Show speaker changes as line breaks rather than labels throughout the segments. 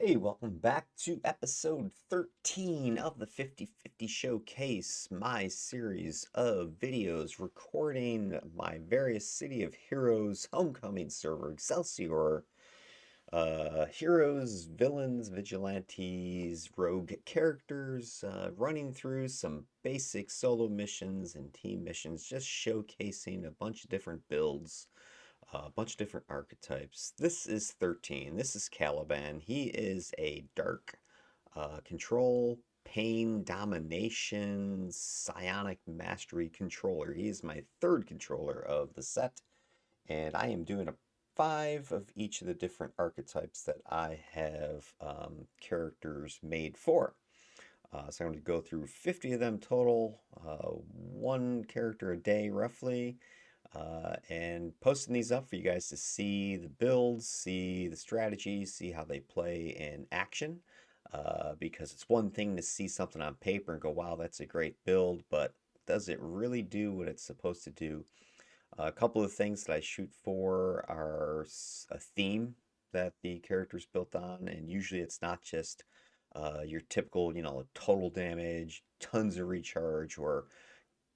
Hey, welcome back to episode 13 of the 50/50 Showcase, my series of videos recording my various City of Heroes homecoming server, Excelsior, heroes, villains, vigilantes, rogue characters, running through some basic solo missions and team missions, just showcasing a bunch of different builds, a bunch of different archetypes. This is 13. This is Caliban. He is a dark control, pain, domination, psionic mastery controller. He is my third controller of the set, and I am doing a 5 of each of the different archetypes that I have characters made for. So I'm going to go through 50 of them total, one character a day roughly, and posting these up for you guys to see the builds, see the strategies, see how they play in action. Because it's one thing to see something on paper and go, wow, that's a great build, but does it really do what it's supposed to do? A couple of things that I shoot for are a theme that the character's built on, and usually it's not just your typical, total damage, tons of recharge, or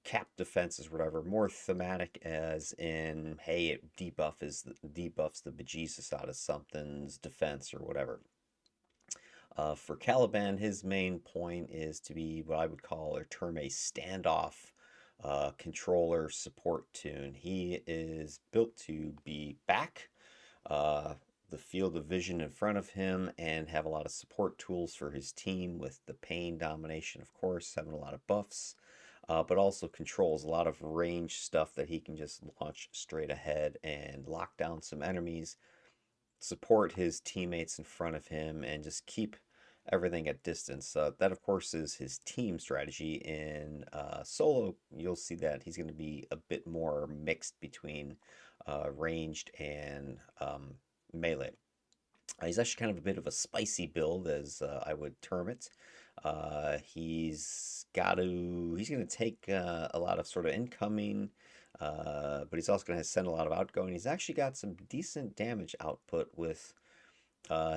cap defenses, whatever. More thematic, as in, hey, it debuffs the bejesus out of something's defense or whatever. For Caliban, his main point is to be what I would call or term a standoff controller support tune. He is built to be back, uh, the field of vision in front of him, and have a lot of support tools for his team with the pain domination, of course, having a lot of buffs, but also controls a lot of range stuff that he can just launch straight ahead and lock down some enemies, support his teammates in front of him, and just keep everything at distance. That, of course, is his team strategy. In solo, you'll see that he's going to be a bit more mixed between ranged and melee. He's actually kind of a bit of a spicy build, as I would term it. He's going to take a lot of sort of incoming, but he's also going to send a lot of outgoing. He's actually got some decent damage output with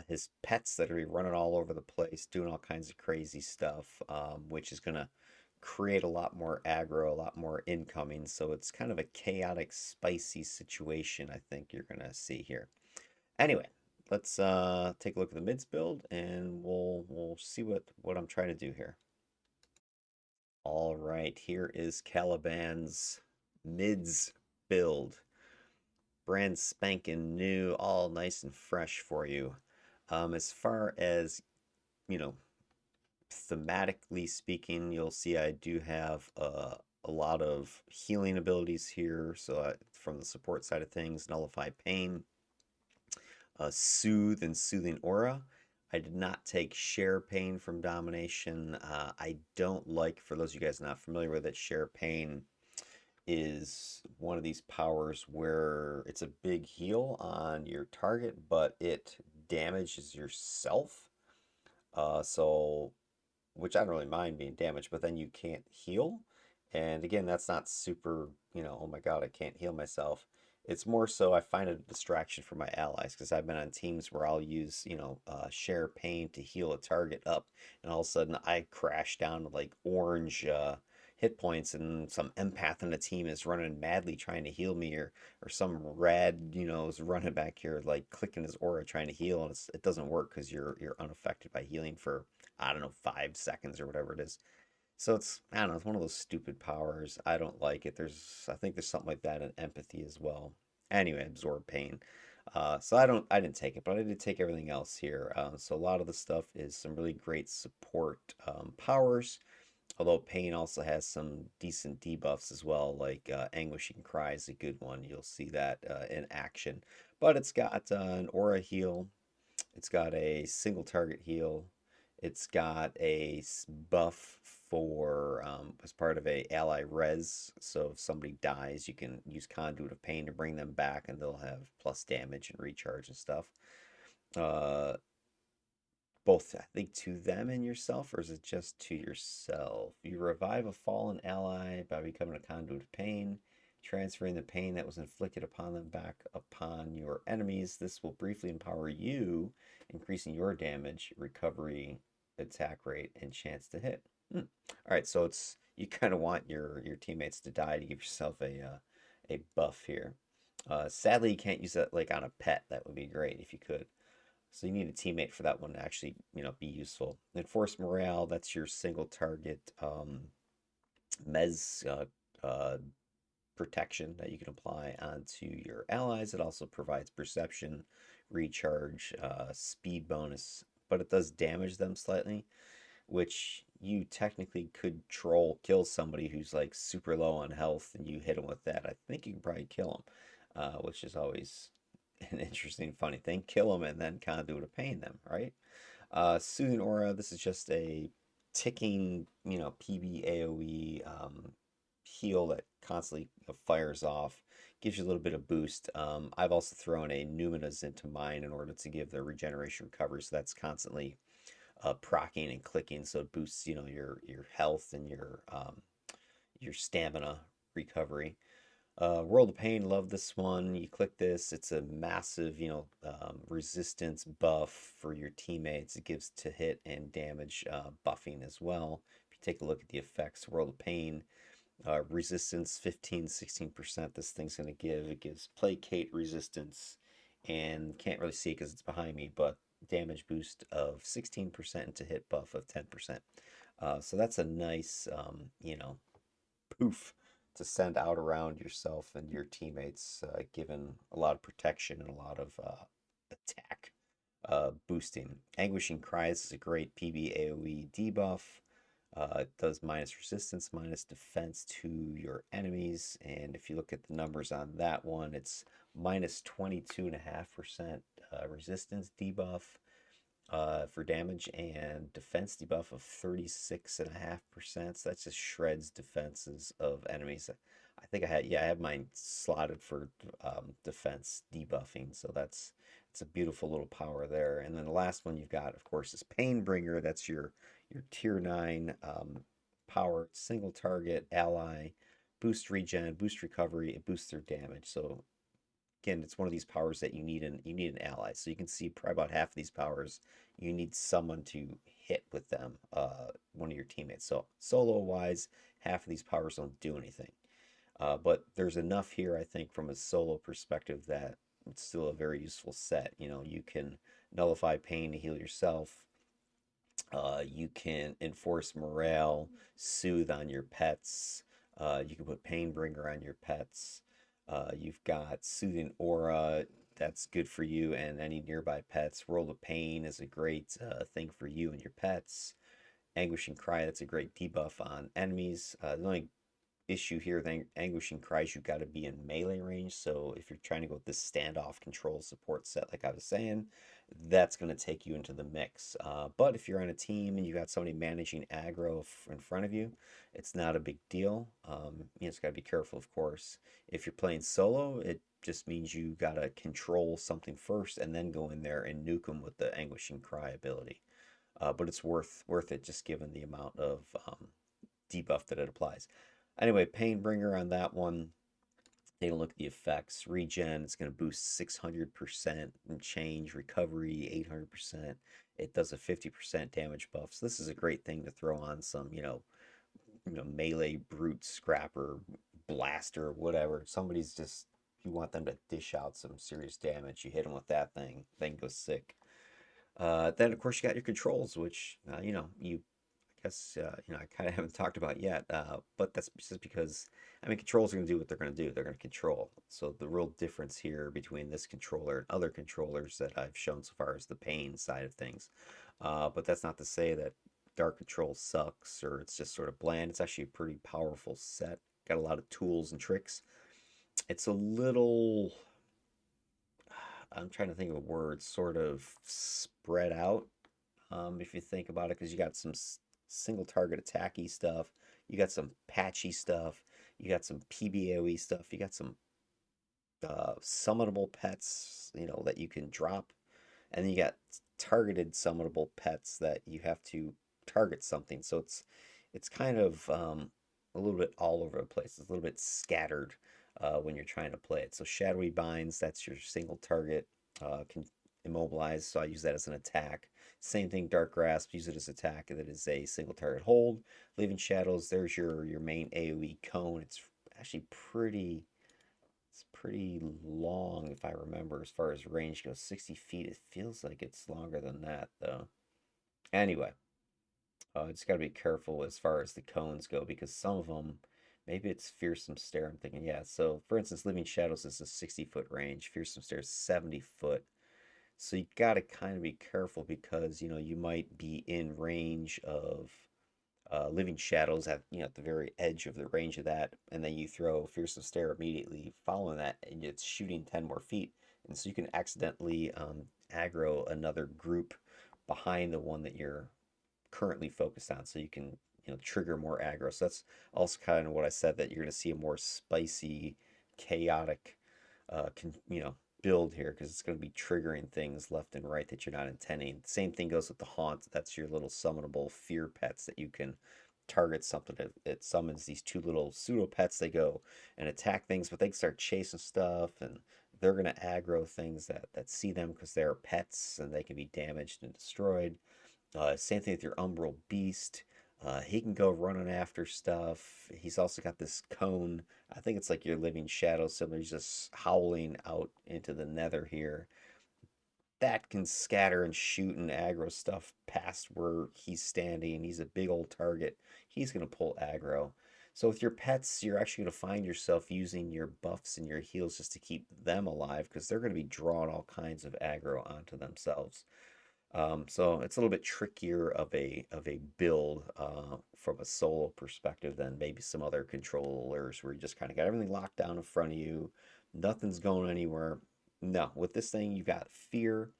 his pets that are running all over the place, doing all kinds of crazy stuff, which is going to create a lot more aggro, a lot more incoming. So it's kind of a chaotic, spicy situation, I think you're going to see here. Anyway, let's take a look at the mids build, and we'll see what I'm trying to do here. All right, here is Caliban's mids build. Brand spanking new, all nice and fresh for you. As far as, you know, thematically speaking, you'll see I do have a lot of healing abilities here. So from the support side of things, nullify pain, soothe and soothing aura. I did not take share pain from domination. I don't like, for those of you guys not familiar with it, share pain is one of these powers where it's a big heal on your target, but it damages yourself. So, which I don't really mind being damaged, but then you can't heal. And again, that's not super, oh my God, I can't heal myself. It's more so I find it a distraction for my allies because I've been on teams where I'll use, share pain to heal a target up, and all of a sudden I crash down to like orange hit points, and some empath in the team is running madly trying to heal me, or some rad, is running back here like clicking his aura trying to heal, and it doesn't work because you're unaffected by healing for, I don't know, 5 seconds or whatever it is. So I don't know, it's one of those stupid powers. I don't like it. I think there's something like that in empathy as well. Anyway, absorb pain. So I didn't take it, but I did take everything else here. So a lot of the stuff is some really great support powers. Although pain also has some decent debuffs as well, like anguishing cry is a good one. You'll see that in action. But it's got an aura heal. It's got a single target heal. It's got a buff for as part of a ally res. So if somebody dies, you can use Conduit of Pain to bring them back, and they'll have plus damage and recharge and stuff. Uh, Both, I think, to them and yourself, or is it just to yourself? You revive a fallen ally by becoming a Conduit of Pain. transferring the pain that was inflicted upon them back upon your enemies. This will briefly empower you, increasing your damage, recovery, attack rate, and chance to hit. Hmm. All right, so it's you kind of want your teammates to die to give yourself a buff here. Sadly, you can't use that like on a pet. That would be great if you could. So you need a teammate for that one to actually, be useful. Enforce morale, that's your single target mez protection that you can apply onto your allies. It also provides perception, recharge, speed bonus, but it does damage them slightly, which you technically could kill somebody who's like super low on health and you hit them with that. I think you can probably kill them, which is always an interesting, funny thing. Kill them and then conduit of pain them, right? Soothing Aura, this is just a ticking, PB AoE heal that constantly fires off, gives you a little bit of boost. I've also thrown a Numinous into mine in order to give the regeneration recovery, so that's constantly procking and clicking, so it boosts, your health and your stamina recovery. World of Pain, love this one. You click this, it's a massive, resistance buff for your teammates. It gives to hit and damage buffing as well. If you take a look at the effects, World of Pain, resistance 15, 16%. This thing's going to give. It gives placate resistance, and can't really see it because it's behind me, but damage boost of 16% to hit buff of 10%. So that's a nice, poof to send out around yourself and your teammates, given a lot of protection and a lot of attack boosting. Anguishing Cries is a great PB AoE debuff. It does minus resistance, minus defense to your enemies. And if you look at the numbers on that one, it's minus 22.5% resistance debuff for damage and defense debuff of 36.5%. So that just shreds defenses of enemies. I think I have mine slotted for defense debuffing. So it's a beautiful little power there. And then the last one you've got, of course, is Painbringer. That's your tier 9 power, single target ally, boost regen, boost recovery, and boost their damage. So again, it's one of these powers that you need an ally. So you can see probably about half of these powers you need someone to hit with them, one of your teammates. So solo wise, half of these powers don't do anything. But there's enough here, I think, from a solo perspective that it's still a very useful set. You can nullify pain to heal yourself. You can enforce morale, soothe on your pets. You can put Painbringer on your pets. You've got Soothing Aura, that's good for you and any nearby pets. World of Pain is a great thing for you and your pets. Anguishing Cry, that's a great debuff on enemies. The only issue here with Anguishing Cries, you've got to be in melee range. So if you're trying to go with this standoff control support set, like I was saying, that's going to take you into the mix. But if you're on a team and you got somebody managing aggro in front of you, it's not a big deal. You just got to be careful, of course. If you're playing solo, it just means you got to control something first and then go in there and nuke them with the Anguishing Cry ability. But it's worth it just given the amount of debuff that it applies. Anyway, Painbringer on that one. Take a look at the effects. Regen, it's going to boost 600% and change. Recovery, 800%. It does a 50% damage buff. So this is a great thing to throw on some, melee brute scrapper, blaster, whatever. Somebody's just, you want them to dish out some serious damage. You hit them with that thing goes sick. Then of course you got your controls, which you guess I kind of haven't talked about yet, but that's just because controls are going to do what they're going to do. They're going to control. So the real difference here between this controller and other controllers that I've shown so far is the pain side of things. But that's not to say that Dark Control sucks or it's just sort of bland. It's actually a pretty powerful set. Got a lot of tools and tricks. It's a little, I'm trying to think of a word, sort of spread out, if you think about it, because you got some single target attacky stuff, you got some patchy stuff, you got some PBOE stuff, you got some summonable pets, that you can drop, and then you got targeted summonable pets that you have to target something. So it's kind of a little bit all over the place. It's a little bit scattered. when you're trying to play it. So shadowy binds, that's your single target, can immobilize. So I use that as an attack. Same thing, dark grasp, use it as attack. That is a single target hold. Leaving shadows, there's your main AOE cone. It's actually pretty long if I remember as far as range goes. 60 feet. It feels like it's longer than that though. Anyway, just got to be careful as far as the cones go because some of them, maybe it's fearsome stare. I'm thinking, yeah. So for instance, living shadows is a 60-foot range. Fearsome stare is 70 foot. So you got to kind of be careful because you might be in range of living shadows at at the very edge of the range of that, and then you throw fearsome stare immediately following that, and it's shooting 10 more feet, and so you can accidentally aggro another group behind the one that you're currently focused on, so you can trigger more aggro. So that's also kind of what I said, that you're going to see a more spicy, chaotic, build here because it's going to be triggering things left and right that you're not intending. Same thing goes with the haunt. That's your little summonable fear pets that you can target something. It summons these two little pseudo pets. They go and attack things, but they start chasing stuff and they're going to aggro things that see them because they're pets and they can be damaged and destroyed. Same thing with your Umbral Beast. He can go running after stuff. He's also got this cone. I think it's like your living shadow similar. He's just howling out into the nether here. That can scatter and shoot and aggro stuff past where he's standing. He's a big old target. He's going to pull aggro. So with your pets, you're actually going to find yourself using your buffs and your heals just to keep them alive because they're going to be drawing all kinds of aggro onto themselves. So it's a little bit trickier of a build from a solo perspective than maybe some other controllers where you just kind of got everything locked down in front of you, nothing's going anywhere. No, with this thing you got fear,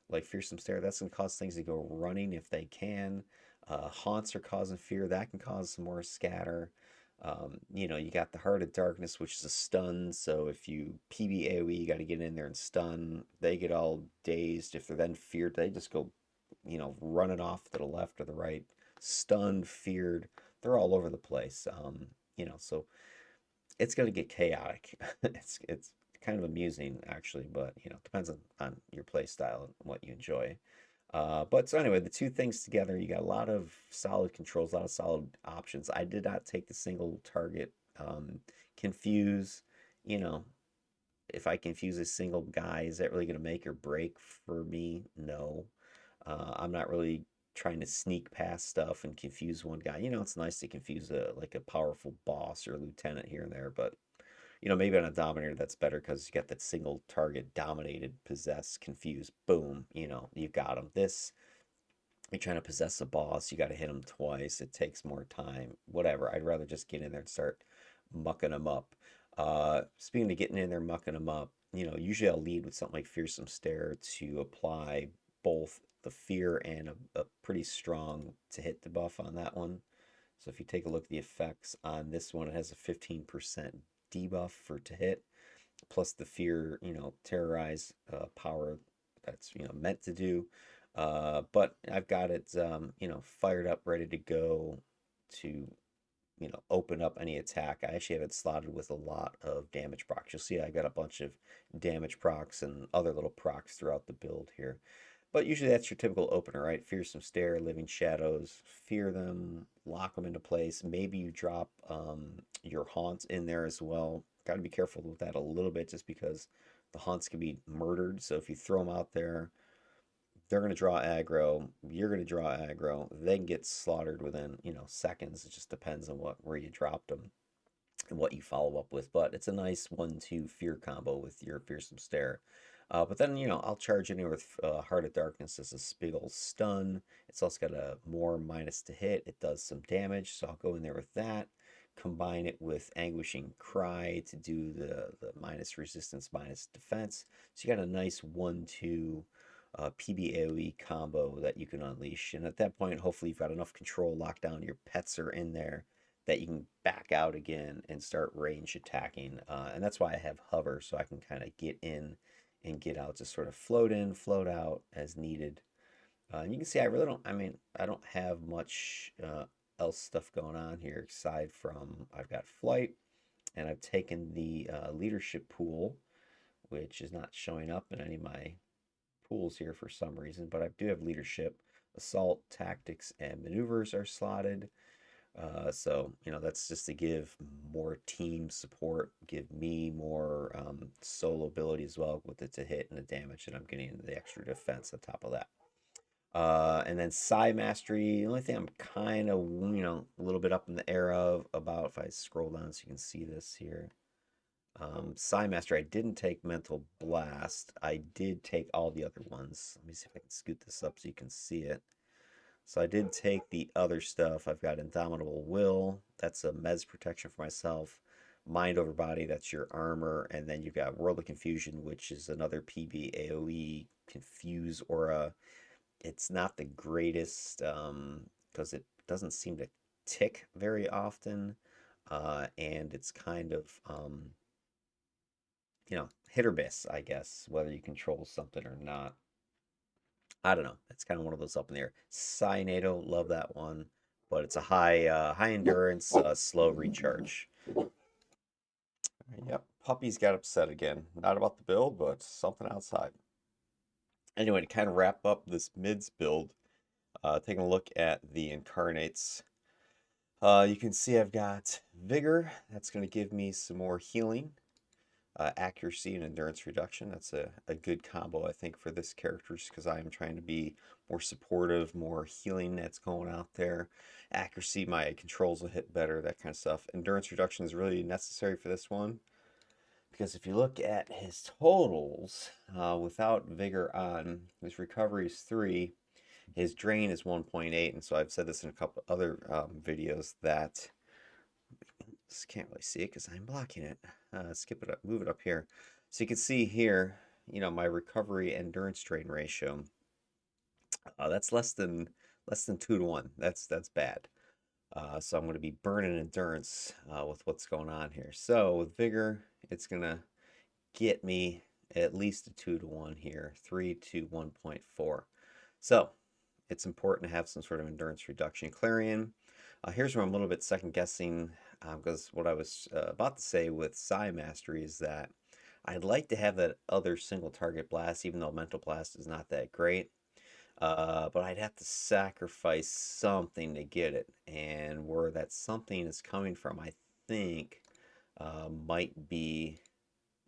like fearsome stare. That's gonna cause things to go running if they can. Haunts are causing fear. That can cause some more scatter. You got the Heart of Darkness, which is a stun. So if you PB AoE, you got to get in there and stun. They get all dazed. If they're then feared, they just go, running off to the left or the right. Stunned, feared. They're all over the place. So it's going to get chaotic. It's kind of amusing actually, but depends on your play style and what you enjoy. But so anyway, the two things together, you got a lot of solid controls, a lot of solid options. I did not take the single target confuse. You know, if I confuse a single guy, is that really going to make or break for me? No. I'm not really trying to sneak past stuff and confuse one guy. It's nice to confuse a powerful boss or lieutenant here and there, but maybe on a dominator that's better because you got that single target dominated, possess, confuse, boom, you've got them. This, you're trying to possess a boss, you got to hit him twice, it takes more time, whatever. I'd rather just get in there and start mucking them up. Speaking of getting in there, mucking them up, usually I'll lead with something like Fearsome Stare to apply both the fear and a pretty strong to hit debuff on that one. So if you take a look at the effects on this one, it has a 15% debuff for to hit, plus the fear, terrorize power that's meant to do. But I've got it, fired up, ready to go to open up any attack. I actually have it slotted with a lot of damage procs. You'll see I got a bunch of damage procs and other little procs throughout the build here. But usually that's your typical opener, right? Fearsome Stare, Living Shadows, fear them, lock them into place. Maybe you drop your haunts in there as well. Got to be careful with that a little bit just because the haunts can be murdered. So if you throw them out there, they're going to draw aggro. You're going to draw aggro. They can get slaughtered within, seconds. It just depends on where you dropped them and what you follow up with. But it's a nice 1-2 fear combo with your Fearsome Stare. But then, I'll charge in here with Heart of Darkness as a big old stun. It's also got a more minus to hit. It does some damage, so I'll go in there with that. Combine it with Anguishing Cry to do the minus resistance, minus defense. So you got a nice 1-2 PBAOE combo that you can unleash. And at that point, hopefully you've got enough control locked down. Your pets are in there that you can back out again and start range attacking. And that's why I have hover, so I can kind of get in and get out, just sort of float in, float out as needed. And you can see I really don't, I mean, I don't have much else stuff going on here aside from I've got flight, And I've taken the leadership pool, which is not showing up in any of my pools here for some reason, but I do have leadership. Assault, tactics, and maneuvers are slotted. So, that's just to give more team support, give me more solo ability as well with it to hit and the damage, and I'm getting the extra defense on top of that. And then Psi Mastery, the only thing I'm kind of, a little bit up in the air of about, if I scroll down so you can see this here. Psi Mastery, I didn't take Mental Blast. I did take all the other ones. Let me see if I can scoot this up so you can see it. So I did take the other stuff. I've got Indomitable Will. That's a Mez protection for myself. Mind over Body, that's your armor. And then you've got World of Confusion, which is another PB AoE Confuse Aura. It's not the greatest because it doesn't seem to tick very often. And it's kind of, hit or miss, I guess, whether you control something or not. I don't know. It's kind of one of those up in the air. Cyanado, love that one, but it's a high endurance, slow recharge. Yep, puppies got upset again. Not about the build, but something outside. Anyway, to kind of wrap up this mids build, taking a look at the incarnates. You can see I've got vigor. That's going to give me some more healing. Accuracy and endurance reduction. That's a good combo, I think, for this character, just because I am trying to be more supportive, more healing that's going out there. Accuracy, my controls will hit better, that kind of stuff. Endurance reduction is really necessary for this one, because if you look at his totals, without vigor on, his recovery is 3, his drain is 1.8, and so I've said this in a couple other videos that just can't really see it because I'm blocking it. Skip it up, move it up here. So you can see here, my recovery endurance drain ratio. That's less than 2 to 1. That's bad. So I'm going to be burning endurance with what's going on here. So with vigor, it's going to get me at least a 2 to 1 here, 3 to 1.4. So it's important to have some sort of endurance reduction. Clarion, here's where I'm a little bit second guessing because what I was about to say with Psi Mastery is that I'd like to have that other single target blast, even though Mental Blast is not that great. But I'd have to sacrifice something to get it. And where that something is coming from, I think, might be,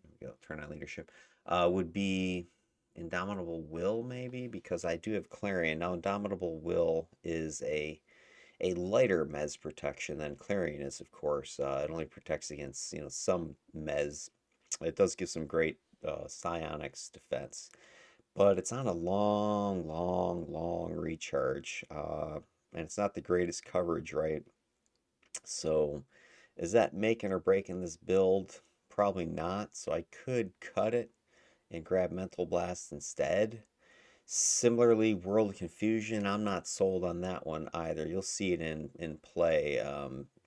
here we go, turn on leadership, would be Indomitable Will, maybe, because I do have Clarion. Now, Indomitable Will is a lighter Mez protection than Clarion is, of course. It only protects against, some Mez. It does give some great psionics defense, but it's on a long, long, long recharge, and it's not the greatest coverage, right? So, is that making or breaking this build? Probably not. So I could cut it and grab Mental Blast instead. Similarly, World of Confusion, I'm not sold on that one either. You'll see it in play.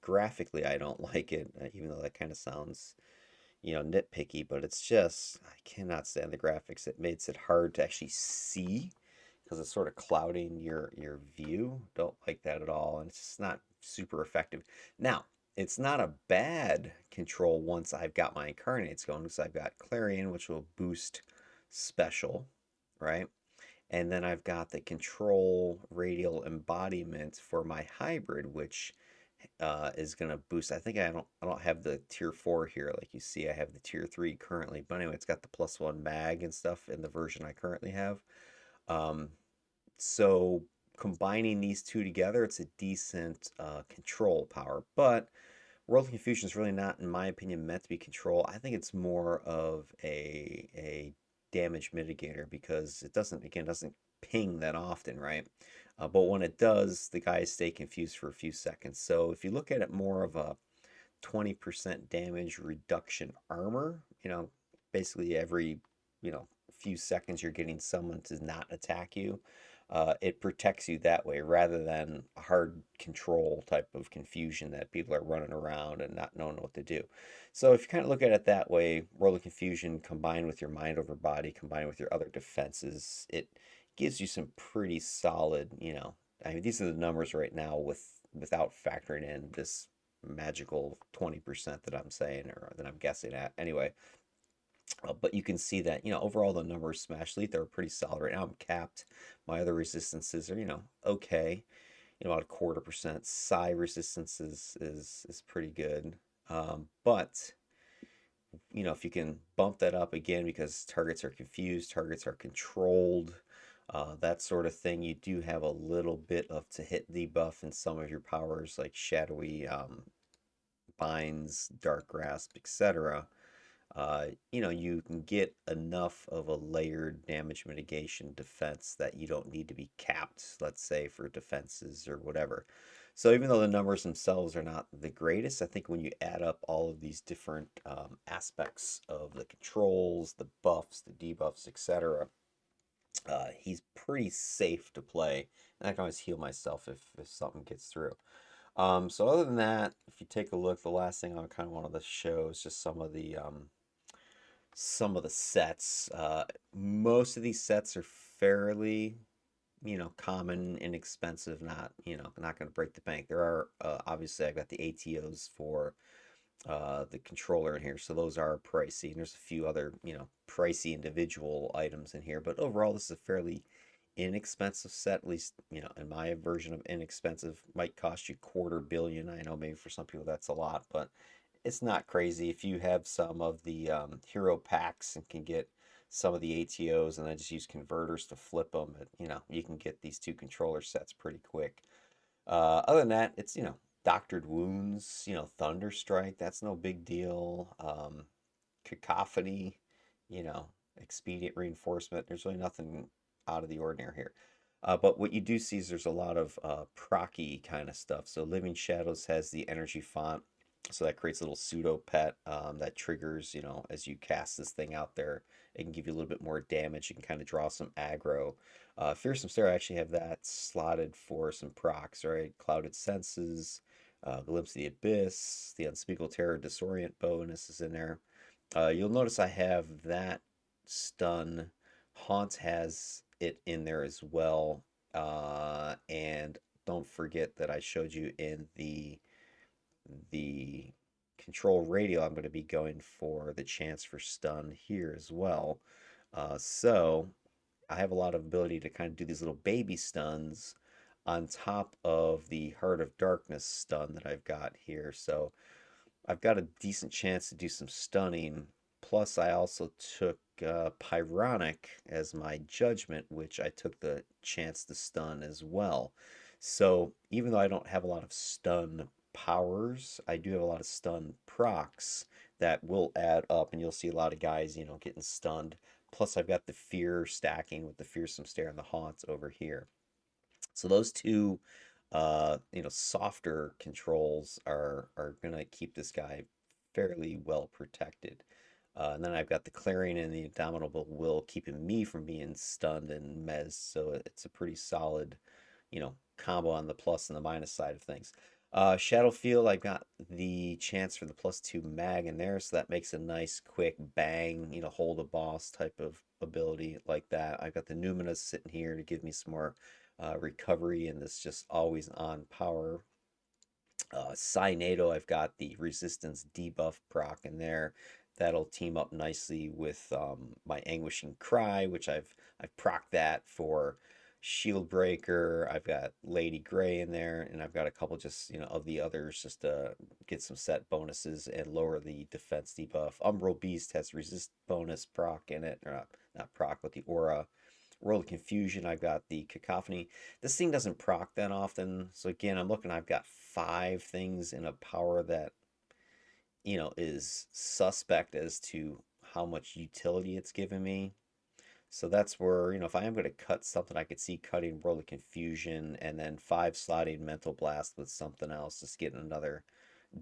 Graphically, I don't like it, even though that kind of sounds, nitpicky, but it's just, I cannot stand the graphics. It makes it hard to actually see because it's sort of clouding your view. Don't like that at all, and it's just not super effective. Now, it's not a bad control once I've got my incarnates going, because I've got Clarion, which will boost special, right? And then I've got the control radial embodiment for my hybrid, which is going to boost. I think I don't have the tier 4 here like you see. I have the tier 3 currently, but anyway, it's got the +1 mag and stuff in the version I currently have. Um, so combining these two together, it's a decent control power. But World of Confusion is really not, in my opinion, meant to be control. I think it's more of a damage mitigator, because it doesn't ping that often, right? But when it does, the guys stay confused for a few seconds. So if you look at it more of a 20% damage reduction armor, basically every, few seconds you're getting someone to not attack you. It protects you that way rather than a hard control type of confusion that people are running around and not knowing what to do. So if you kind of look at it that way, World of Confusion combined with your mind over body, combined with your other defenses, it gives you some pretty solid, I mean, these are the numbers right now without factoring in this magical 20% that I'm saying or that I'm guessing at. Anyway, but you can see that, overall the numbers smash lethal are pretty solid right now. I'm capped. My other resistances are, okay. About a quarter percent. Psi resistance is pretty good. But if you can bump that up again because targets are confused, targets are controlled, that sort of thing, you do have a little bit of to hit debuff in some of your powers like shadowy binds, dark grasp, etc. You can get enough of a layered damage mitigation defense that you don't need to be capped, let's say, for defenses or whatever. So even though the numbers themselves are not the greatest, I think when you add up all of these different aspects of the controls, the buffs, the debuffs, etc., he's pretty safe to play. And I can always heal myself if something gets through. So other than that, if you take a look, the last thing I kind of wanted to show is just some of the sets. Most of these sets are fairly, common, inexpensive, not going to break the bank. There are, obviously, I've got the ATOs for the controller in here, so those are pricey. And there's a few other, pricey individual items in here, but overall, this is a fairly inexpensive set, at least, in my version of inexpensive, might cost you quarter billion. I know maybe for some people that's a lot, but it's not crazy if you have some of the hero packs and can get some of the ATOs and then just use converters to flip them. You can get these two controller sets pretty quick. Other than that, it's doctored wounds, thunderstrike. That's no big deal. Cacophony, you know, expedient reinforcement. There's really nothing out of the ordinary here. But what you do see is there's a lot of procky kind of stuff. So Living Shadows has the energy font. So that creates a little pseudo pet that triggers, as you cast this thing out there, it can give you a little bit more damage. You can kind of draw some aggro. Fearsome Stare, I actually have that slotted for some procs, right? Clouded Senses, Glimpse of the Abyss, the Unspeakable Terror Disorient bonus is in there. You'll notice I have that stun. Haunt has it in there as well. And don't forget that I showed you in the control radio, I'm going to be going for the chance for stun here as well. So I have a lot of ability to kind of do these little baby stuns on top of the Heart of Darkness stun that I've got here. So I've got a decent chance to do some stunning. Plus, I also took Pyronic as my judgment, which I took the chance to stun as well. So even though I don't have a lot of stun powers, I do have a lot of stun procs that will add up, and you'll see a lot of guys, getting stunned. Plus, I've got the fear stacking with the fearsome stare and the haunts over here. So those two, softer controls are gonna keep this guy fairly well protected. And then I've got the Clarion and the Indomitable Will keeping me from being stunned and mez. So it's a pretty solid, combo on the plus and the minus side of things. Shadowfield, I've got the chance for the +2 mag in there, so that makes a nice quick bang, hold a boss type of ability like that. I've got the Numinous sitting here to give me some more recovery and this just always on power. Cynado, I've got the resistance debuff proc in there. That'll team up nicely with my Anguishing Cry, which I've proc that for Shield Breaker. I've got Lady Grey in there, and I've got a couple just of the others just to get some set bonuses and lower the defense debuff. Umbral Beast has resist bonus proc in it, or not proc, but the aura. World of Confusion, I've got the Cacophony. This thing doesn't proc that often. So again, I'm looking, I've got 5 things in a power that, is suspect as to how much utility it's given me. So that's where, if I am going to cut something, I could see cutting World of Confusion and then 5 slotting Mental Blast with something else, just getting another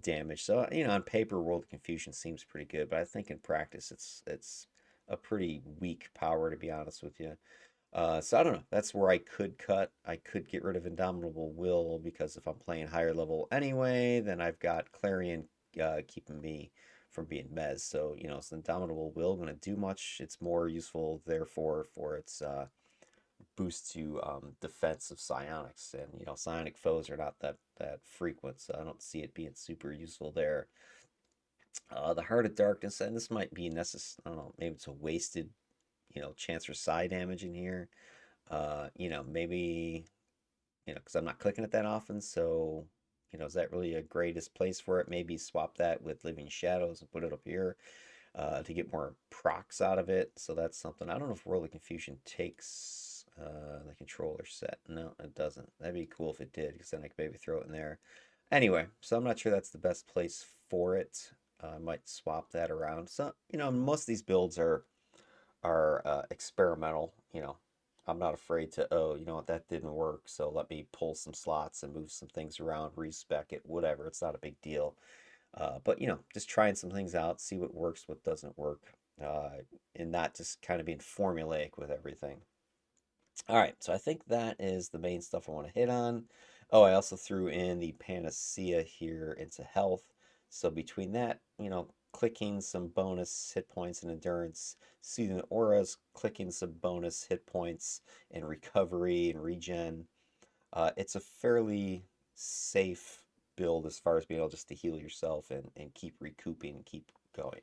damage. So, on paper, World of Confusion seems pretty good, but I think in practice it's a pretty weak power, to be honest with you. So I don't know. That's where I could cut. I could get rid of Indomitable Will because if I'm playing higher level anyway, then I've got Clarion keeping me from being Mez. So, is Indomitable Will going to do much? It's more useful, therefore, for its boost to defense of psionics, and psionic foes are not that frequent, so I don't see it being super useful there. The Heart of Darkness, and this might be necessary. I don't know, maybe it's a wasted chance for psi damage in here. Maybe because I'm not clicking it that often, so is that really a greatest place for it? Maybe swap that with Living Shadows and put it up here to get more procs out of it. So that's something. I don't know if World of Confusion takes the controller set. No, it doesn't. That'd be cool if it did, because then I could maybe throw it in there. Anyway, so I'm not sure that's the best place for it. I might swap that around. So, most of these builds are experimental. I'm not afraid to, oh, you know what, that didn't work, so let me pull some slots and move some things around, respec it, whatever. It's not a big deal. But just trying some things out, see what works, what doesn't work, and not just kind of being formulaic with everything. All right, so I think that is the main stuff I want to hit on. Oh, I also threw in the Panacea here into health. So between that, clicking some bonus hit points and endurance, soothing auras, clicking some bonus hit points and recovery and regen, it's a fairly safe build as far as being able just to heal yourself and keep recouping and keep going.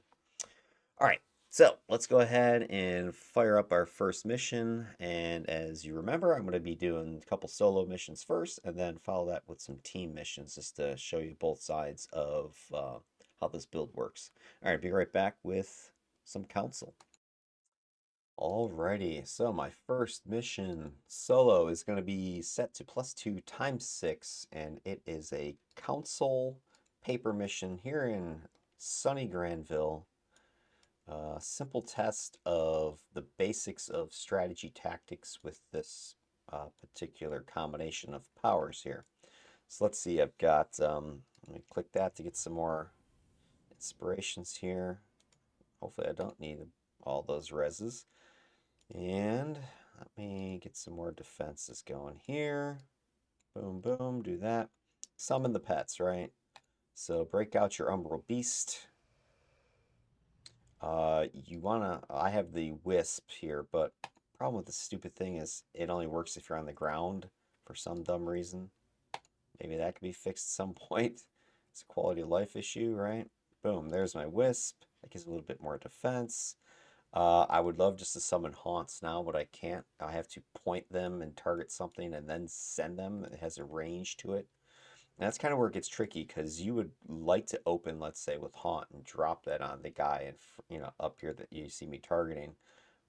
All right, so let's go ahead and fire up our first mission. And as you remember, I'm going to be doing a couple solo missions first, and then follow that with some team missions just to show you both sides of how this build works. All right, be right back with some counsel. Alrighty, so my first mission solo is going to be set to +2 times 6, and it is a council paper mission here in sunny Granville. Simple test of the basics of strategy tactics with this particular combination of powers here. So let's see, I've got, let me click that to get some more inspirations here. Hopefully I don't need all those reses. And let me get some more defenses going here. Boom, boom, do that. Summon the pets, right? So break out your Umbral Beast. I have the Wisp here, but problem with this stupid thing is it only works if you're on the ground for some dumb reason. Maybe that could be fixed at some point. It's a quality of life issue, right? Boom, there's my Wisp. That gives a little bit more defense. I would love just to summon haunts now, but I can't. I have to point them and target something and then send them. It has a range to it. And that's kind of where it gets tricky, because you would like to open, let's say, with haunt and drop that on the guy and up here that you see me targeting.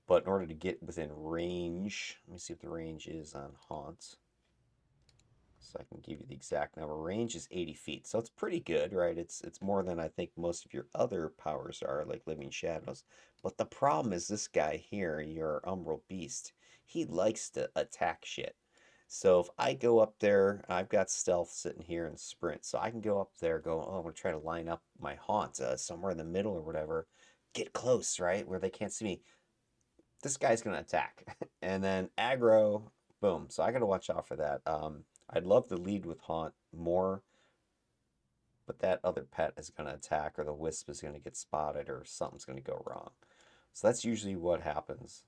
But in order to get within range, let me see what the range is on haunt. So I can give you the exact number. Range is 80 feet, so it's pretty good, right? It's more than I think most of your other powers are, like Living Shadows. But the problem is this guy here, your Umbral Beast, he likes to attack shit. So if I go up there, I've got stealth sitting here and sprint, so I can go up there, go, oh, I'm gonna try to line up my haunt somewhere in the middle or whatever, get close, right, where they can't see me. This guy's gonna attack, and then aggro, boom. So I gotta watch out for that. I'd love to lead with haunt more, but that other pet is gonna attack, or the wisp is gonna get spotted, or something's gonna go wrong. So that's usually what happens.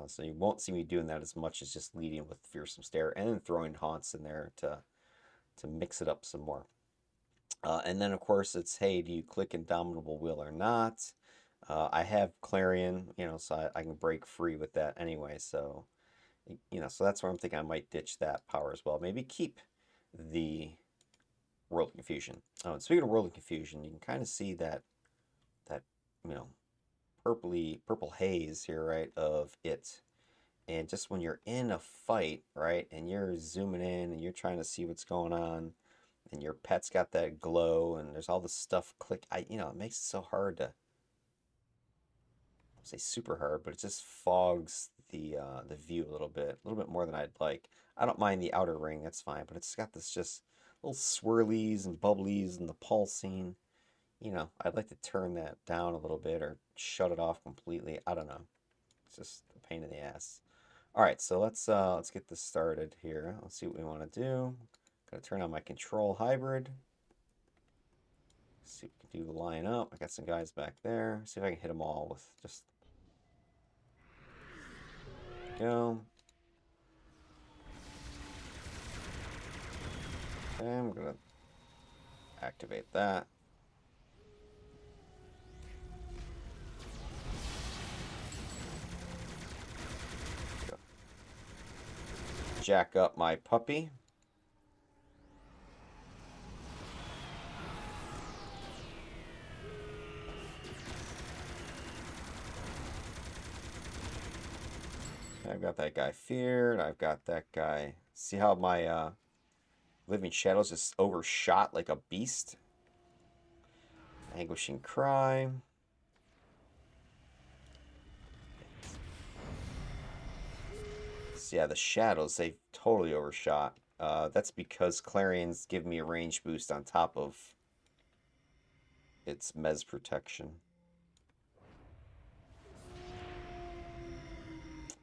So you won't see me doing that as much as just leading with Fearsome Stare and then throwing haunts in there to mix it up some more. And then of course it's, hey, do you click Indomitable Will or not? I have Clarion, so I can break free with that anyway. So so that's where I'm thinking I might ditch that power as well. Maybe keep the World of Confusion. Oh, and speaking of World of Confusion, you can kind of see that you know purple haze here, right, of it. And just when you're in a fight, right, and you're zooming in and you're trying to see what's going on, and your pet's got that glow, and there's all this stuff it makes it so hard to, say super hard, but it just fogs the view a little bit more than I'd like. I don't mind the outer ring, that's fine, but it's got this just little swirlies and bubblies and the pulsing. I'd like to turn that down a little bit or shut it off completely. I don't know. It's just a pain in the ass. All right, so let's get this started here. Let's see what we want to do. Gonna turn on my control hybrid. See if we can do the line up. I got some guys back there. See if I can hit them all with just go. Okay, I'm gonna activate that. Go. Jack up my puppy. I've got that guy feared. I've got that guy. See how my Living Shadows is overshot like a beast? Anguishing Cry. So yeah, the Shadows, they totally overshot. That's because Clarion's giving me a range boost on top of its Mez protection.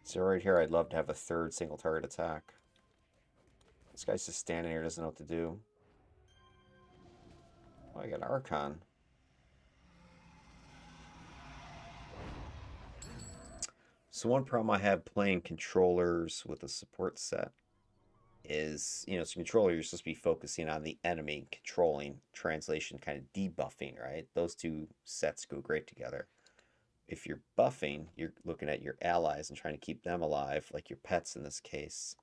So right here, I'd love to have a third single target attack. This guy's just standing here, doesn't know what to do. Oh, I got Archon. So one problem I have playing controllers with a support set is, as a controller, you're supposed to be focusing on the enemy, controlling, translation, kind of debuffing, right? Those two sets go great together. If you're buffing, you're looking at your allies and trying to keep them alive, like your pets in this case.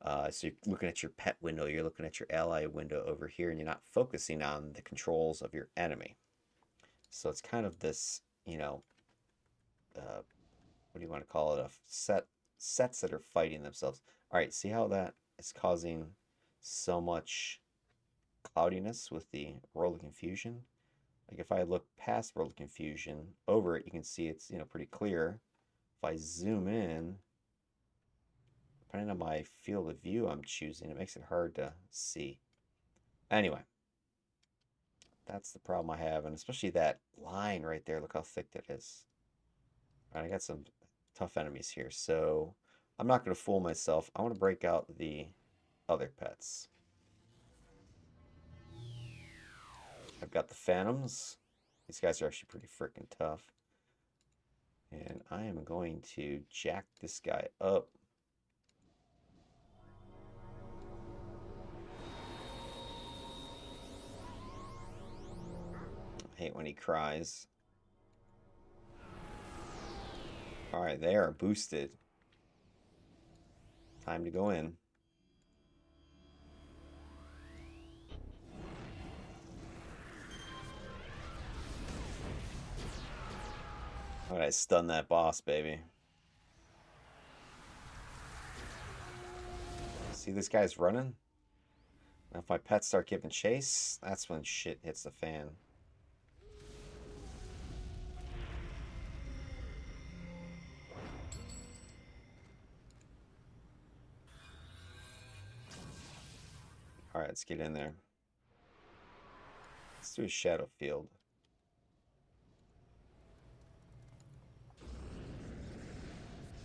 So you're looking at your pet window, you're looking at your ally window over here, and you're not focusing on the controls of your enemy. So it's kind of this, what do you want to call it? Sets that are fighting themselves. All right, see how that is causing so much cloudiness with the World of Confusion? Like if I look past World of Confusion over it, you can see it's pretty clear. If I zoom in, depending on my field of view I'm choosing, it makes it hard to see. Anyway, that's the problem I have, and especially that line right there. Look how thick that is. All right, I got some tough enemies here, so I'm not going to fool myself. I want to break out the other pets. I've got the Phantoms. These guys are actually pretty freaking tough. And I am going to jack this guy up. I hate when he cries. Alright, they are boosted. Time to go in. Alright, stun that boss, baby. See this guy's running? Now if my pets start giving chase, that's when shit hits the fan. Alright, let's get in there. Let's do a Shadow Field.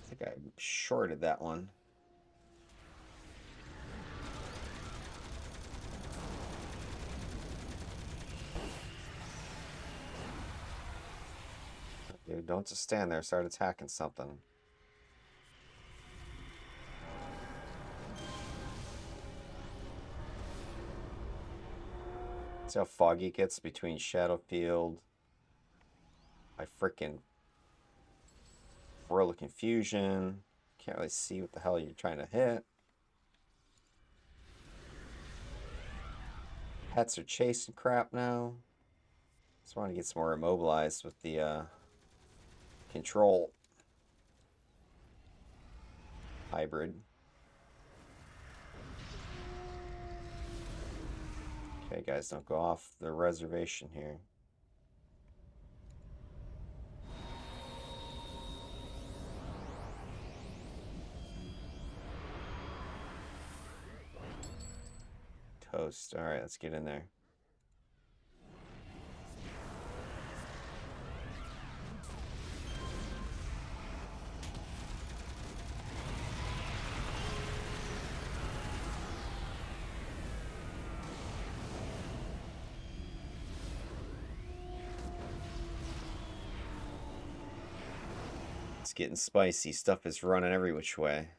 I think I shorted that one. Dude, don't just stand there, start attacking something. See how foggy it gets between Shadow Field, my freaking World of Confusion. Can't really see what the hell you're trying to hit. Pets are chasing crap now. Just want to get some more immobilized with the control hybrid. Okay, guys, don't go off the reservation here. Toast. All right, let's get in there. It's getting spicy. Stuff is running every which way.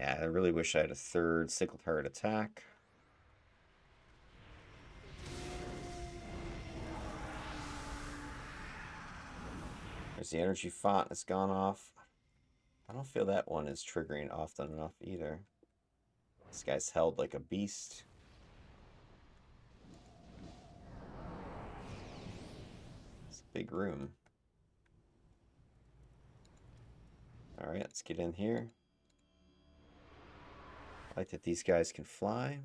Yeah, I really wish I had a third single target attack. There's the energy font that's gone off. I don't feel that one is triggering often enough either. This guy's held like a beast. It's a big room. Alright, let's get in here. I like that these guys can fly.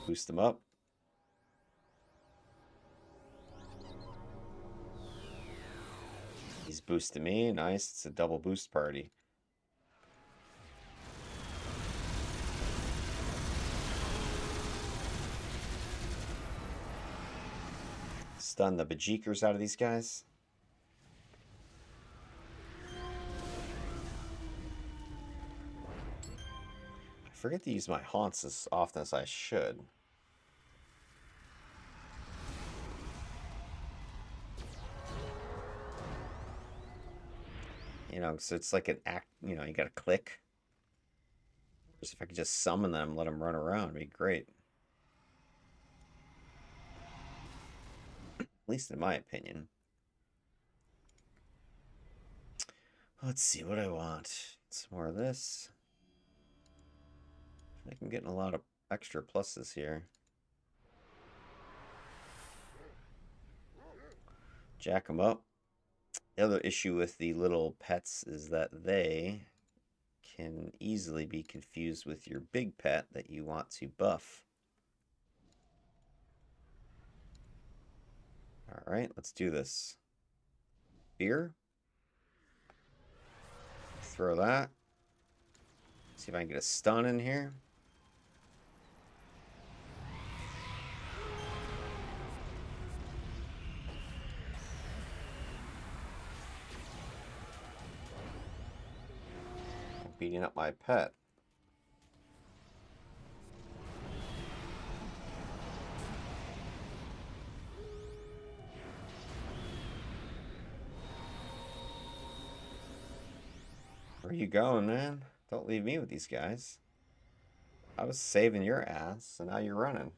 Boost them up. He's boosting me. Nice. It's a double boost party. Stun the bejeekers out of these guys. I forget to use my haunts as often as I should. You know, so it's like an act, you know, you gotta click. Just if I could just summon them, let them run around, it'd be great. At least in my opinion. Let's see what I want. Some more of this. I think I'm getting a lot of extra pluses here. Jack them up. The other issue with the little pets is that they can easily be confused with your big pet that you want to buff. All right, let's do this. Beer. Throw that. See if I can get a stun in here. I'm beating up my pet. Where you going, man? Don't leave me with these guys. I was saving your ass, and now you're running.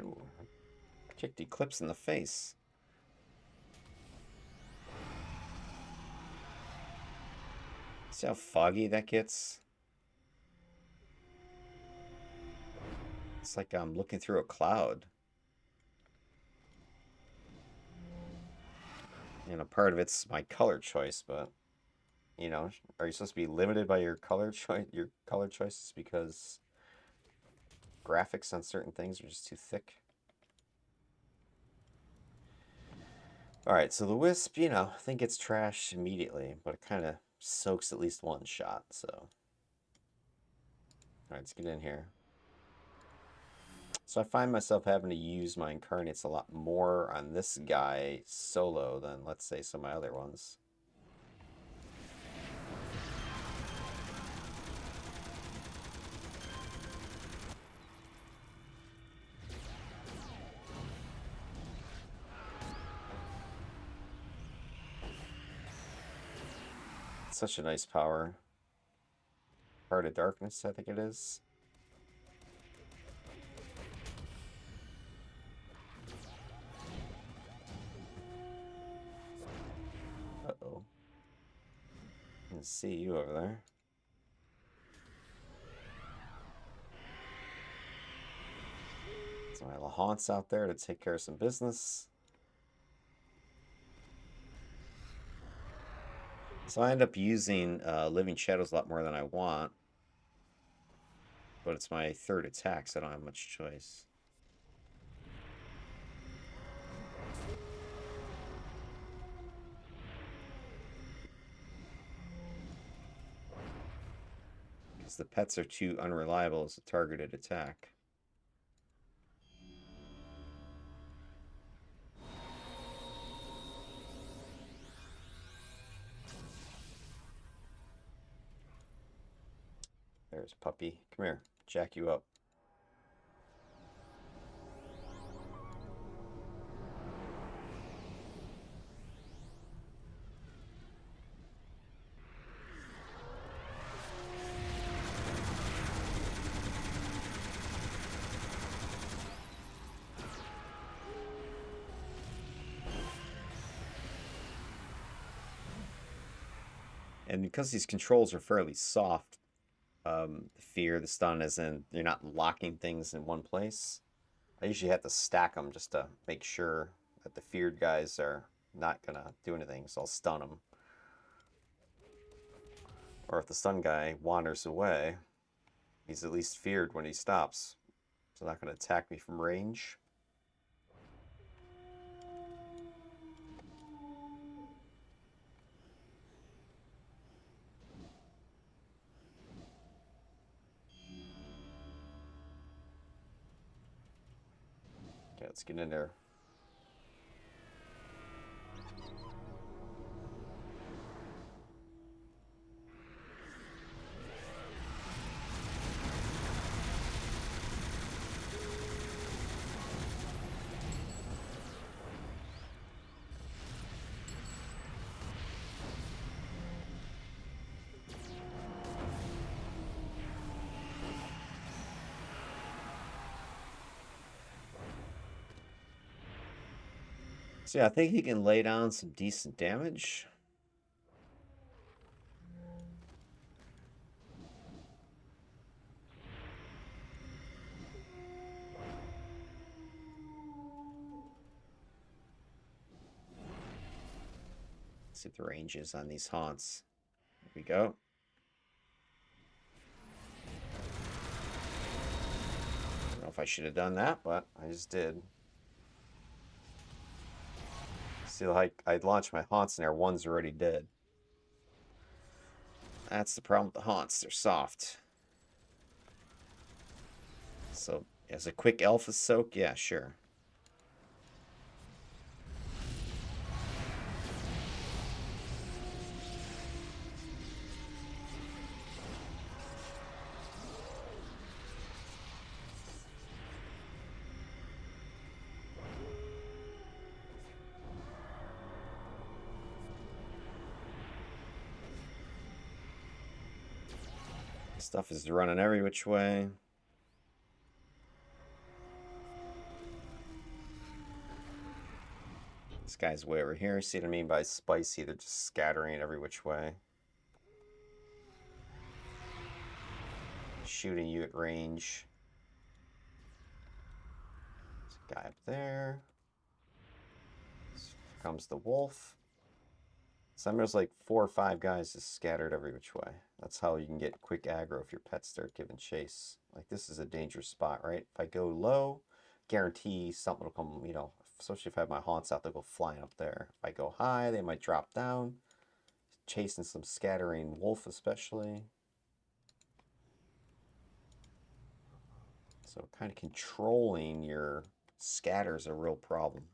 Ooh. Kicked Eclipse in the face. See how foggy that gets? It's like I'm looking through a cloud. You know, part of it's my color choice, but you know, are you supposed to be limited by your color choice? Your color choices because graphics on certain things are just too thick. All right, so the Wisp, you know, I think it's trash immediately, but it kind of soaks at least one shot. So, all right, let's get in here. So I find myself having to use my incarnates a lot more on this guy solo than, let's say, some of my other ones. Such a nice power. Heart of Darkness, I think it is. Uh-oh. I can see you over there. So my little haunts out there to take care of some business. So I end up using Living Shadows a lot more than I want. But it's my third attack, so I don't have much choice. Because the pets are too unreliable as a targeted attack. There's Puppy. Come here. Jack you up. And because these controls are fairly soft, the fear, the stun, as in you're not locking things in one place. I usually have to stack them just to make sure that the feared guys are not gonna do anything, so I'll stun them. Or if the stun guy wanders away, he's at least feared when he stops. So not gonna attack me from range. Okay, let's get in there. So yeah, I think he can lay down some decent damage. Let's see what the range is on these haunts. Here we go. I don't know if I should have done that, but I just did. See, like I launched my haunts in there, one's already dead. That's the problem with the haunts, they're soft. So as a quick alpha soak, yeah, sure. Stuff is running every which way. This guy's way over here. See what I mean by spicy? They're just scattering it every which way. Shooting you at range. There's a guy up there. Here comes the wolf. So there's like 4 or 5 guys just scattered every which way. That's how you can get quick aggro if your pets start giving chase. Like this is a dangerous spot, right? If I go low, guarantee something will come, you know, especially if I have my haunts out, they'll go flying up there. If I go high, they might drop down. Chasing some scattering wolf especially. So kind of controlling your scatter is a real problem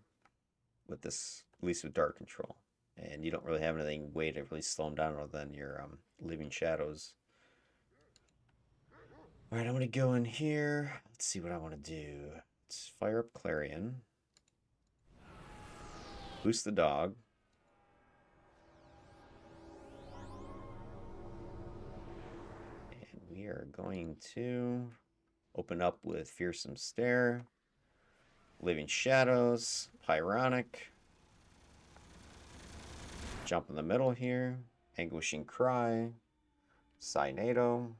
with this, at least with dark control. And you don't really have anything way to really slow them down other than your living shadows. All right, I'm gonna go in here. Let's see what I want to do. Let's fire up Clarion. Boost the dog. And we are going to open up with Fearsome Stare, Living Shadows, Pyronic. Jump in the middle here. Anguishing Cry. Cynado.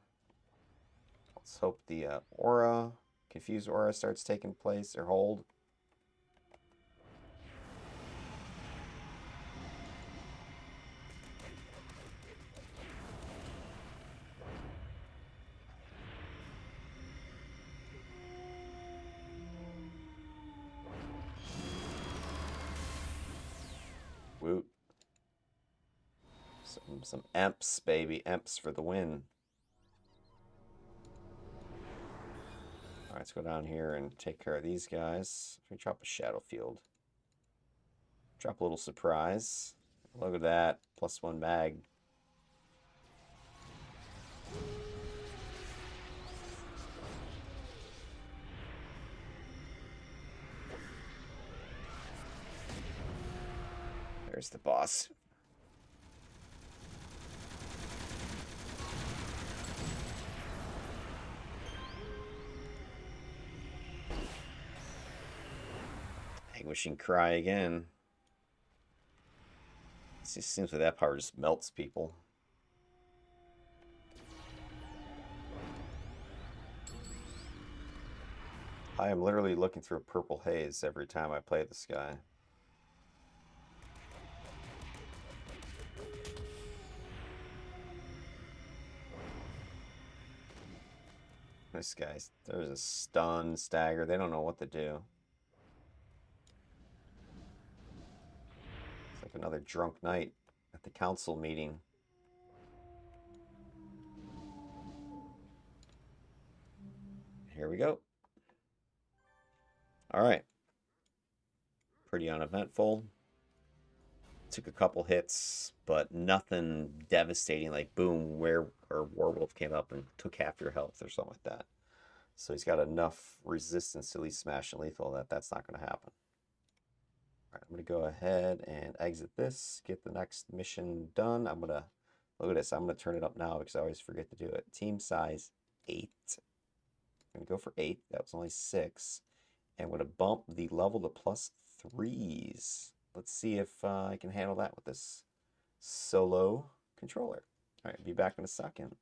Let's hope the aura, confused aura starts taking place or hold. Woot. Some Emps, baby. Emps for the win. All right, let's go down here and take care of these guys. We drop a Shadow Field. Drop a little surprise. Look at that. +1 mag. There's the boss. Anguishing Cry again. It just seems like that power just melts people. I am literally looking through a purple haze every time I play this guy. This guy's, there's a stun, stagger. They don't know what to do. It's like another drunk night at the council meeting. Here we go. All right. Pretty uneventful. Took a couple hits, but nothing devastating like boom, where or Warwolf came up and took half your health or something like that. So he's got enough resistance to at least smash and lethal that that's not going to happen. All right, I'm going to go ahead and exit this, get the next mission done. I'm going to, look at this, I'm going to turn it up now because I always forget to do it. Team size 8. I'm going to go for 8. That was only 6. And I'm going to bump the level to +3s. Let's see if I can handle that with this solo controller. All right, be back in a second.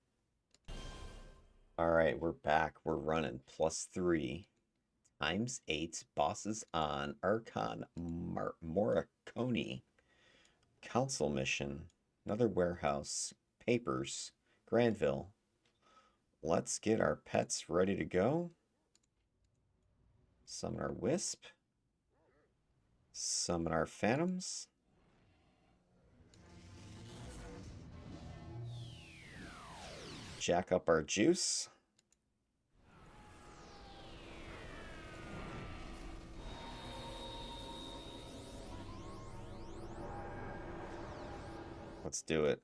All right, we're back. We're running +3 times 8. Bosses on Archon Morricone. Council mission. Another warehouse. Papers. Granville. Let's get our pets ready to go. Summon our Wisp. Summon our Phantoms. Jack up our juice. Let's do it.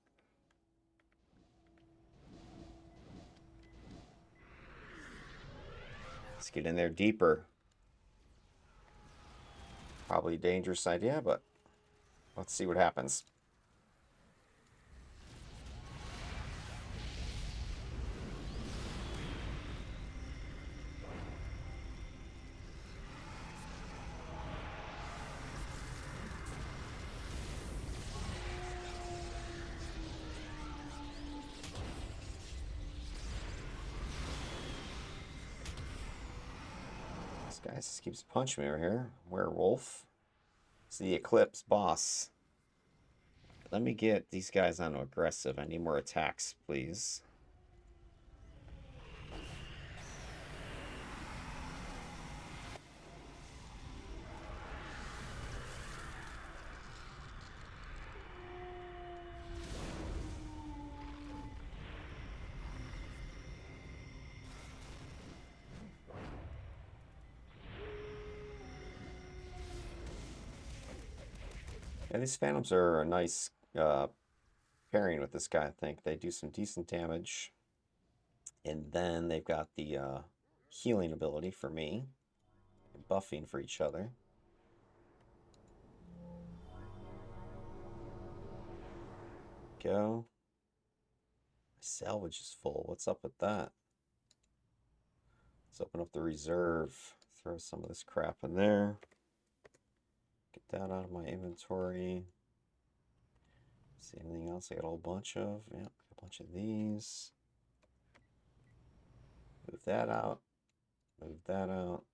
Let's get in there deeper. Probably a dangerous idea, but let's see what happens. This guy just keeps punching me over here. Werewolf. It's the Eclipse boss. Let me get these guys on aggressive. I need more attacks, please. Yeah, these Phantoms are a nice pairing with this guy, I think. They do some decent damage. And then they've got the healing ability for me. Buffing for each other. Go. My salvage is full. What's up with that? Let's open up the reserve. Throw some of this crap in there. Get that out of my inventory. See anything else? I got a whole bunch of. Yeah, a bunch of these. Move that out. Move that out.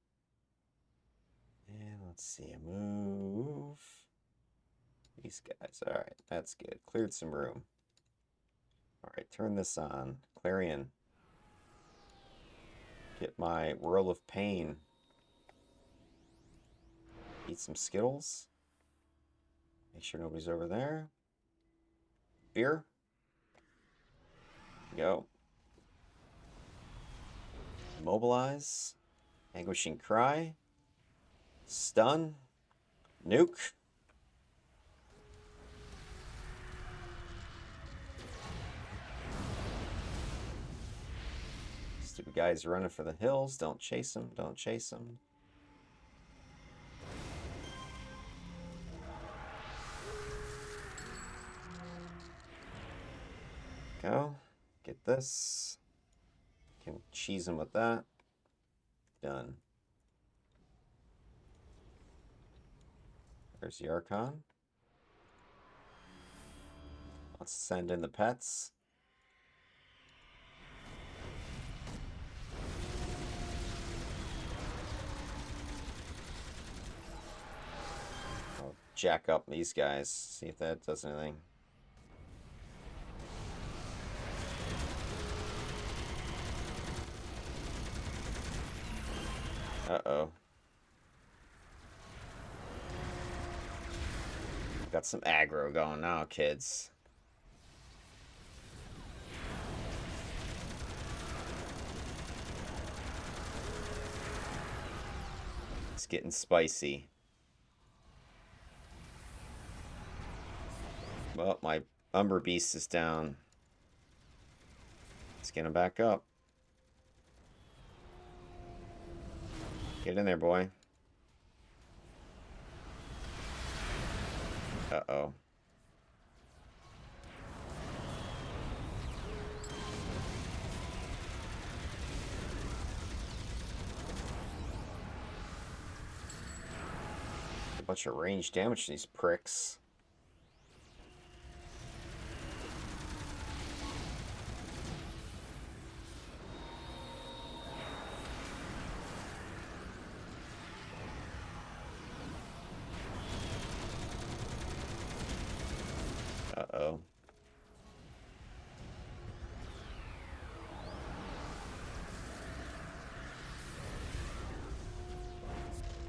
And let's see. Move these guys. All right, that's good. Cleared some room. All right, turn this on. Clarion. Get my Whirl of Pain. Eat some Skittles. Make sure nobody's over there. Beer. Go. Mobilize. Anguishing Cry. Stun. Nuke. Stupid guy's running for the hills. Don't chase him. Don't chase him. Go. Get this. Can cheese him with that. Done. There's the Archon. Let's send in the pets. jack up these guys. See if that does anything. Uh-oh. Got some aggro going now, kids. It's getting spicy. Well, my Umber Beast is down. Let's get him back up. Get in there, boy. Uh-oh. A bunch of range damage to these pricks. Uh-oh.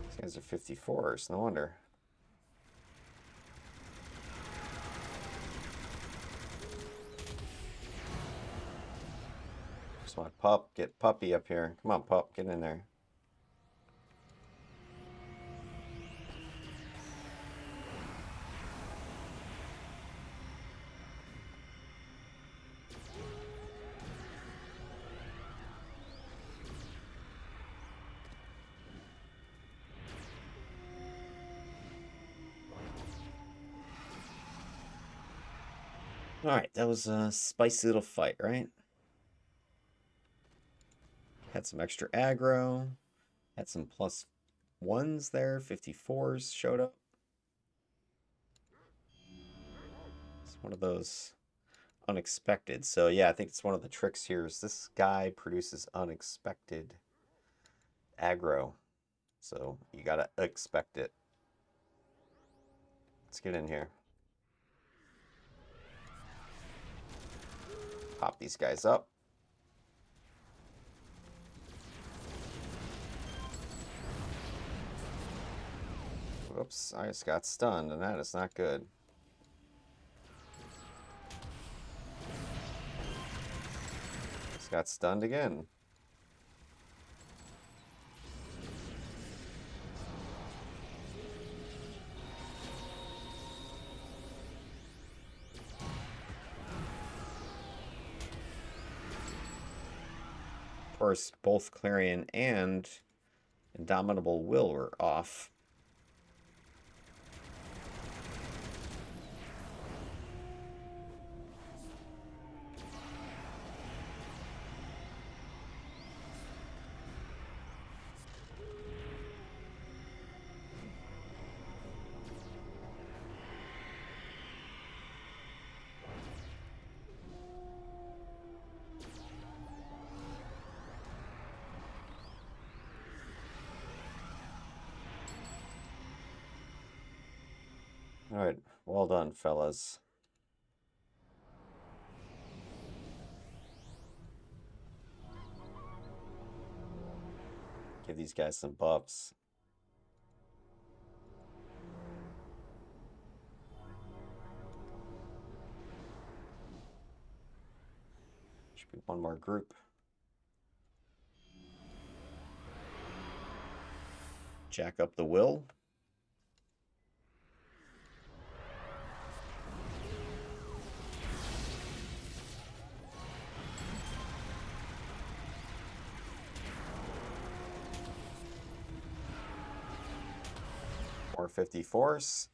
These guys are 54s, no wonder. Just want Pup, get Puppy up here. Come on, Pup, get in there. Alright, that was a spicy little fight, right? Had some extra aggro. Had some plus ones there. 54s showed up. It's one of those unexpected. So yeah, I think it's one of the tricks here is this guy produces unexpected aggro. So you gotta expect it. Let's get in here. Pop these guys up. Whoops, I just got stunned, and that is not good. Just got stunned again. Of course, both Clarion and Indomitable Will were off. All right, well done, fellas. Give these guys some buffs. Should be one more group. Jack up the will. More 54s.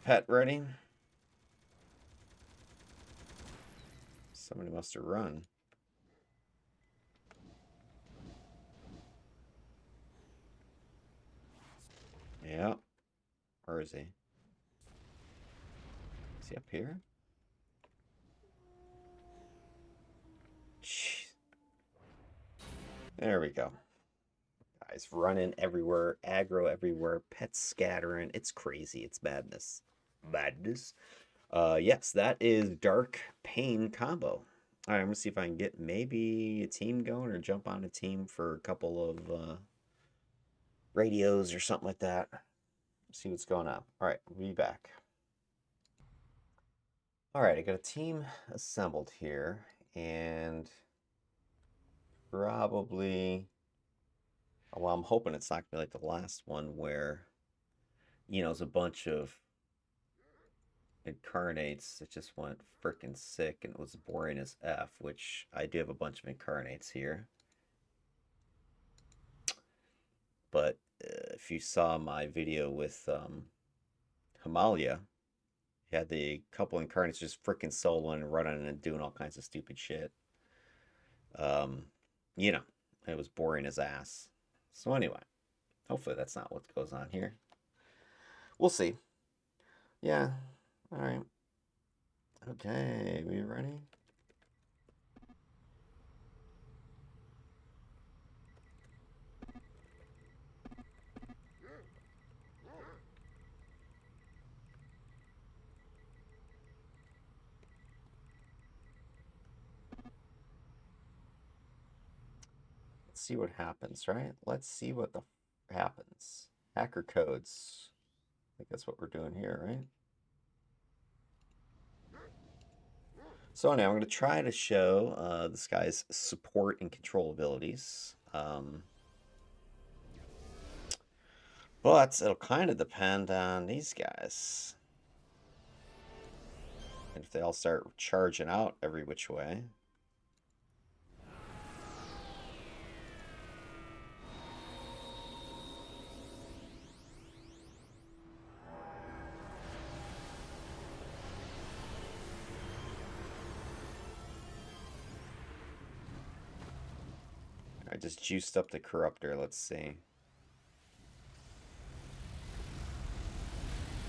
pet ready? Somebody must have run. Yeah. Where is he? Is he up here? Jeez. There we go. Guys running everywhere, aggro everywhere, pets scattering. It's crazy. It's madness. Madness. Yes, that is Dark Pain combo. All right, I'm gonna see if I can get maybe a team going or jump on a team for a couple of radios or something like that. See what's going on. All right, we'll be back. All right, I got a team assembled here, and probably, well, I'm hoping it's not gonna be like the last one where, it's a bunch of incarnates that just went freaking sick and it was boring as F, which I do have a bunch of incarnates here. But if you saw my video with Himalaya, he had the couple incarnates just freaking soloing and running and doing all kinds of stupid shit. Um, you know, it was boring as ass. So anyway, hopefully that's not what goes on here. We'll see. Yeah. All right. Okay, we ready? Let's see what happens, right? Let's see what the happens. Hacker codes. I think that's what we're doing here, right? So now I'm going to try to show this guy's support and control abilities. But it'll kind of depend on these guys. And if they all start charging out every which way. I just juiced up the corruptor. Let's see.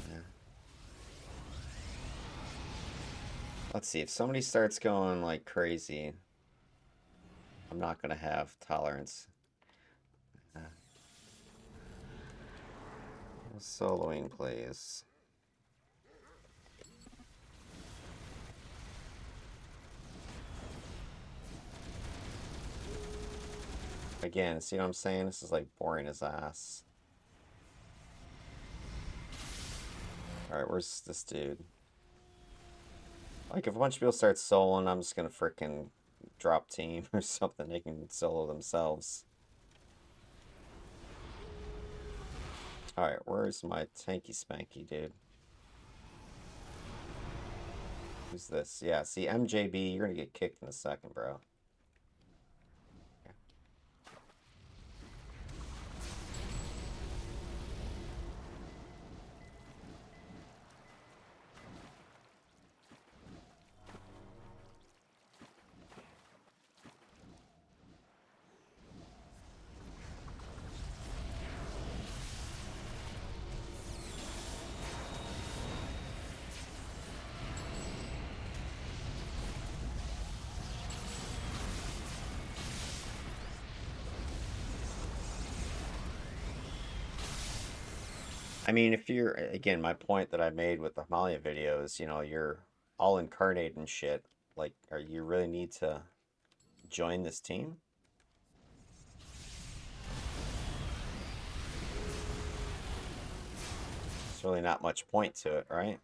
Yeah. Let's see. If somebody starts going like crazy, I'm not going to have tolerance. Soloing, please. Again, see what I'm saying? This is like boring as ass. Alright, where's this dude? Like, if a bunch of people start soloing, I'm just gonna frickin' drop team or something. They can solo themselves. Alright, where's my tanky spanky dude? Who's this? Yeah, see, MJB, you're gonna get kicked in a second, bro. I mean, if you're, again, my point that I made with the Himalaya video is, you're all incarnate and shit. Like, are you really need to join this team? There's really not much point to it, right?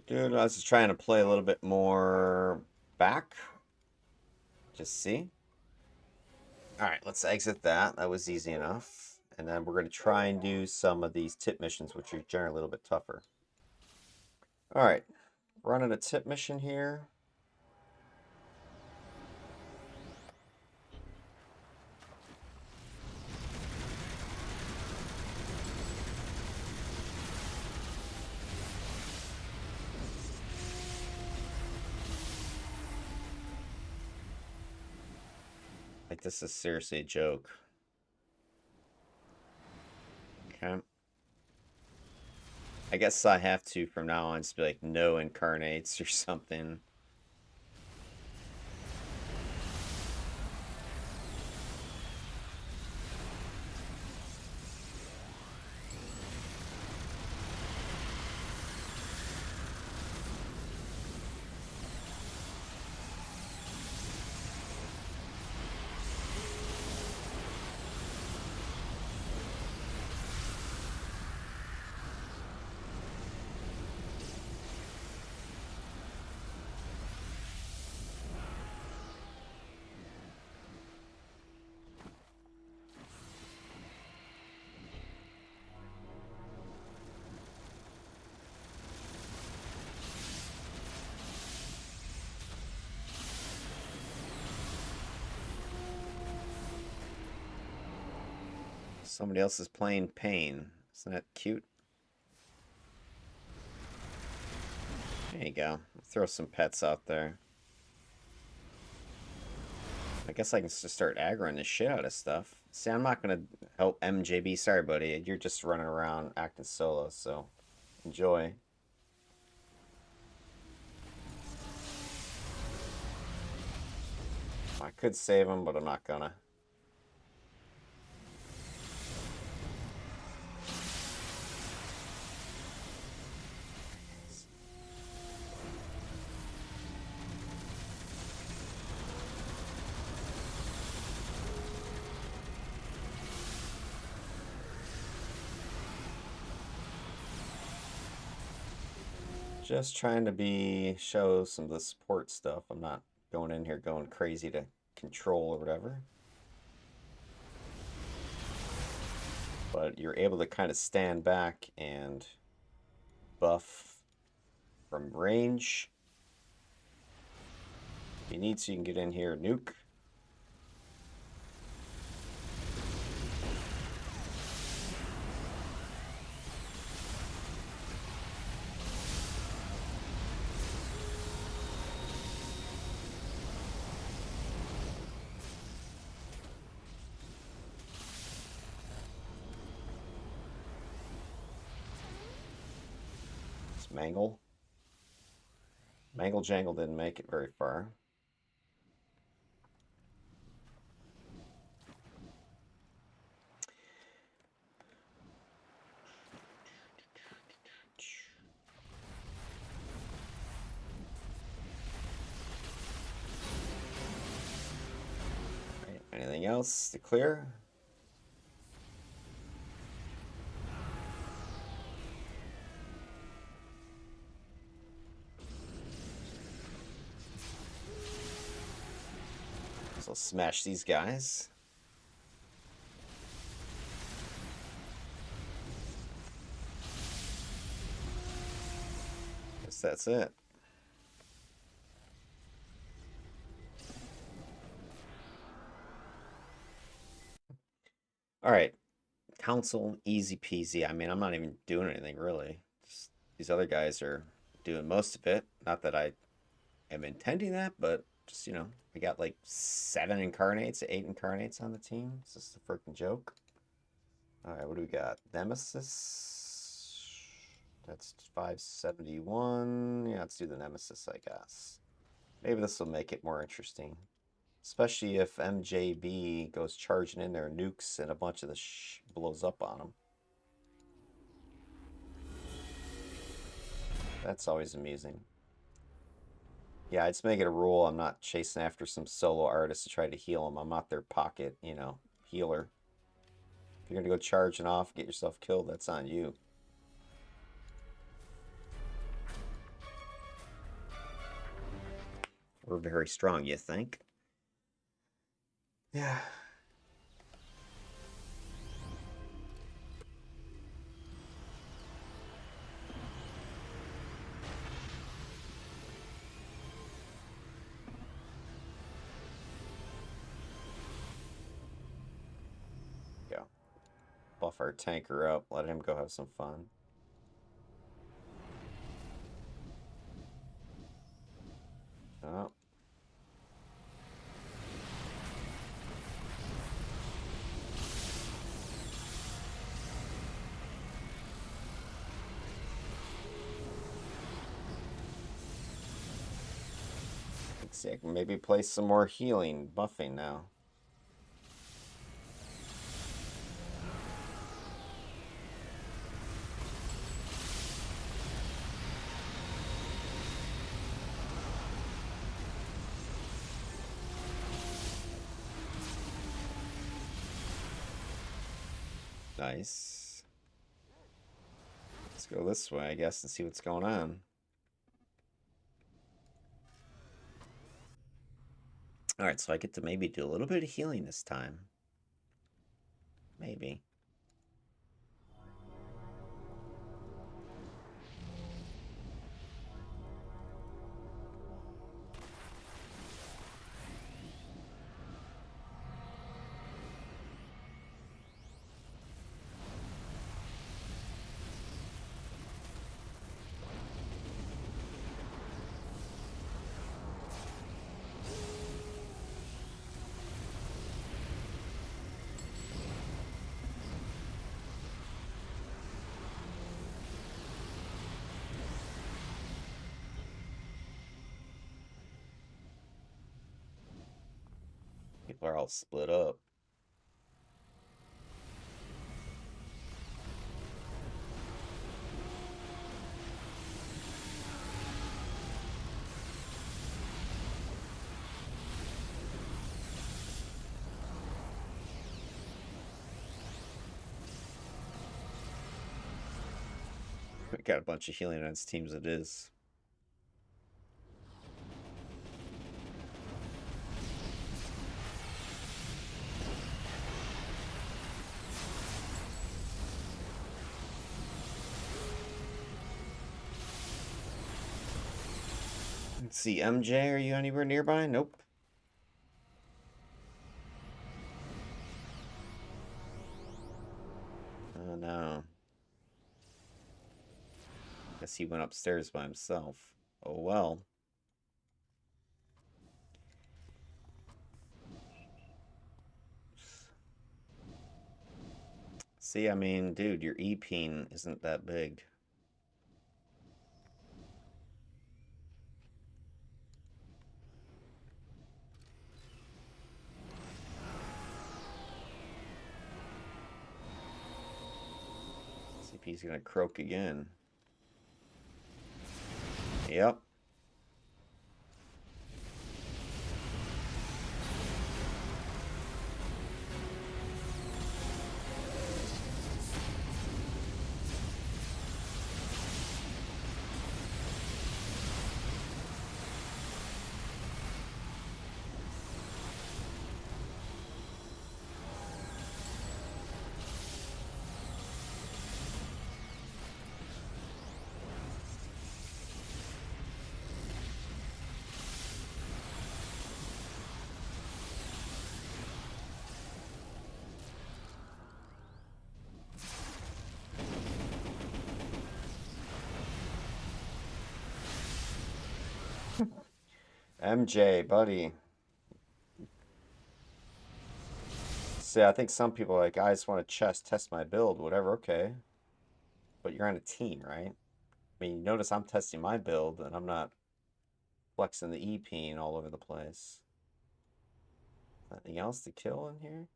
I was just trying to play a little bit more back. Just see. All right, let's exit that. That was easy enough. And then we're going to try and do some of these tip missions, which are generally a little bit tougher. All right, running a tip mission here. Like, this is seriously a joke. Okay. I guess I have to, from now on, just be like, no incarnates or something. Somebody else is playing Pain. Isn't that cute? There you go. Throw some pets out there. I guess I can just start aggroing the shit out of stuff. See, I'm not gonna help MJB. Sorry, buddy. You're just running around acting solo, so enjoy. I could save him, but I'm not gonna. Just trying to show some of the support stuff. I'm not going in here going crazy to control or whatever. But you're able to kind of stand back and buff from range. If you need to, you can get in here, nuke. It's Mangle. Mangle Jangle didn't make it very far. Right, anything else to clear? So smash these guys. Guess that's it. All right, Council, easy peasy. I mean, I'm not even doing anything really. Just, these other guys are doing most of it. Not that I am intending that, but just, I got like 7 incarnates, 8 incarnates on the team. It's just a freaking joke. All right, what do we got? Nemesis. That's 571. Yeah, let's do the Nemesis, I guess. Maybe this will make it more interesting. Especially if MJB goes charging in there, nukes, and a bunch of the blows up on him. That's always amusing. Yeah, I'd just make it a rule. I'm not chasing after some solo artist to try to heal them. I'm not their pocket, healer. If you're going to go charging off, get yourself killed, that's on you. We're very strong, you think? Yeah. our tanker up. Let him go have some fun. Oh. Let's see, I can maybe play some more healing, buffing now. Nice. Let's go this way, I guess, and see what's going on. Alright, so I get to maybe do a little bit of healing this time. Maybe. People are all split up. We got a bunch of healing on its teams it is. Let's see, MJ, are you anywhere nearby? Nope. Oh no. Guess he went upstairs by himself. Oh well. See, I mean, dude, your E-peen isn't that big. See if he's gonna croak again. Yep. MJ, buddy. See, I think some people are like, I just want to test my build, whatever, okay. But you're on a team, right? I mean, you notice I'm testing my build, and I'm not flexing the E-peen all over the place. Anything else to kill in here?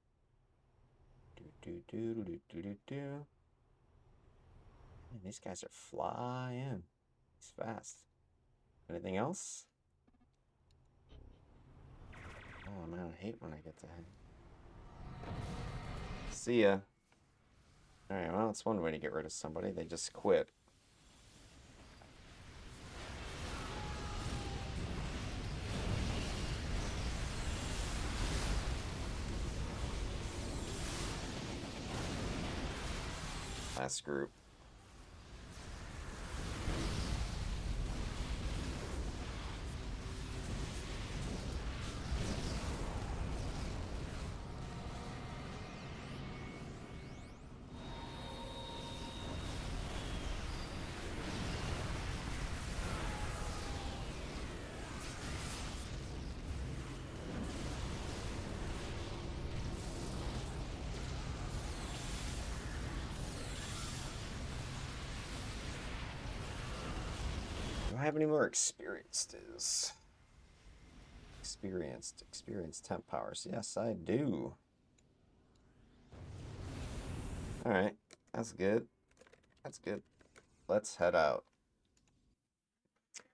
Man, these guys are flying. He's fast. Anything else? Oh man, I hate when I get to him. See ya. Alright, well, that's one way to get rid of somebody. They just quit. Last group. have any more experiences? Experienced temp powers. Yes, I do. All right, that's good. That's good. Let's head out.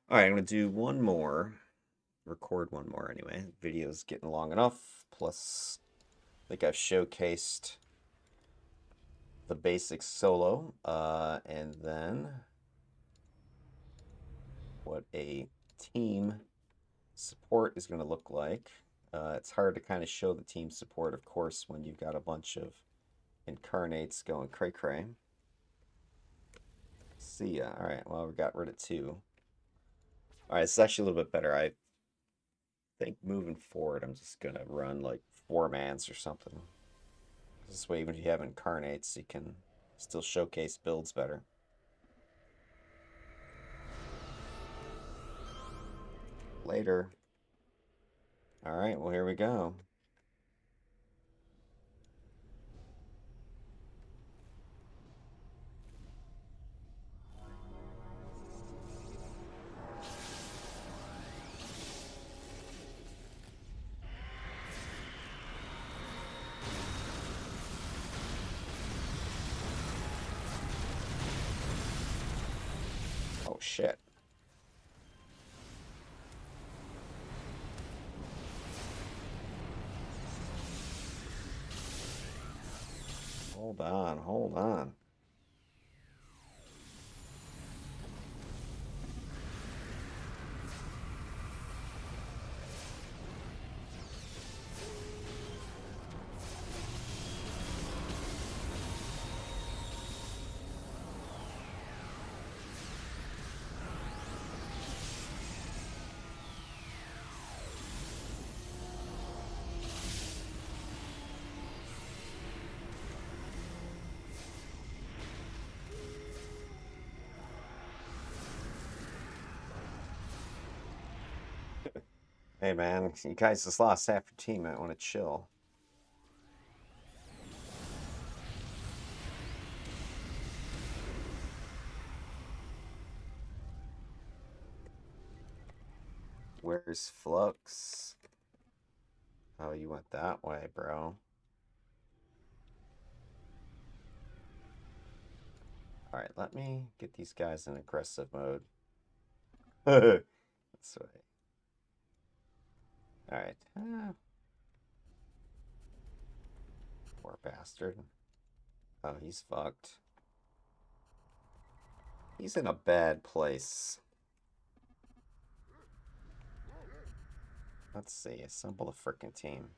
All right, I'm gonna do one more. Record one more anyway. Video's getting long enough. Plus, I think I've showcased the basic solo, and then what a team support is going to look like. It's hard to kind of show the team support, of course, when you've got a bunch of incarnates going cray-cray. See ya. All right, well, we got rid of 2. All right, it's actually a little bit better. I think moving forward, I'm just going to run like 4 mans or something. This way, even if you have incarnates, you can still showcase builds better. Later. All right, well, here we go. Oh, shit. Hold on, hold on. Hey man, you guys just lost half your team. I want to chill. Where's Flux? Oh, you went that way, bro. Alright, let me get these guys in aggressive mode. That's right. Alright. Poor bastard. Oh, he's fucked. He's in a bad place. Let's see. Assemble a frickin' team.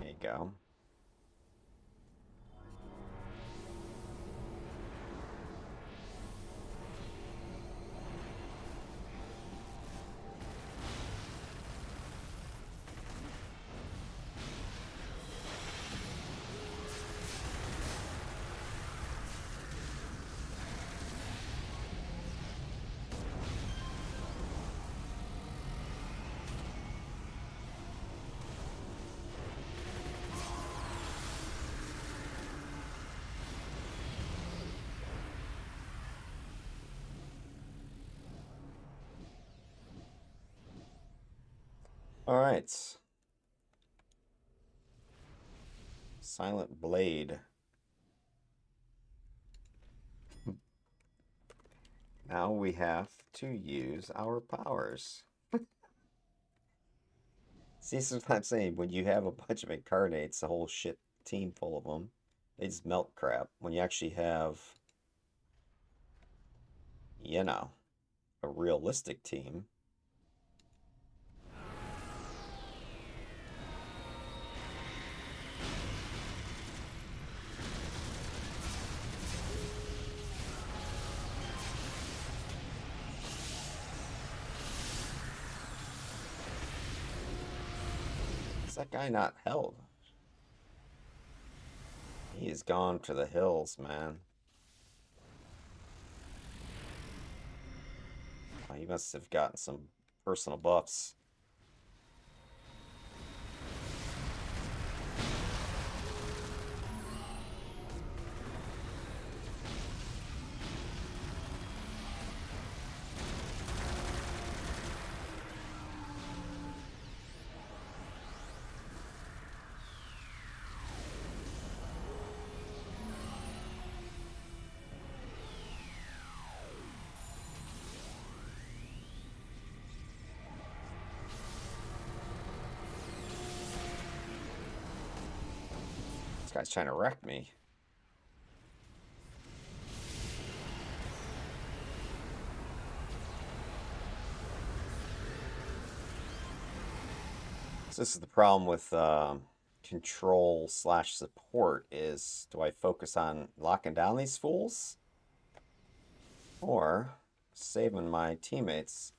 There you go. Alright. Silent Blade. Now we have to use our powers. See, sometimes saying when you have a bunch of incarnates, a whole shit team full of them, they just melt crap. When you actually have, you know, a realistic team. Is that guy not held? He is gone to the hills, man. Oh, he must have gotten some personal buffs. This guy's trying to wreck me. So this is the problem with control slash support is, do I focus on locking down these fools? Or saving my teammates?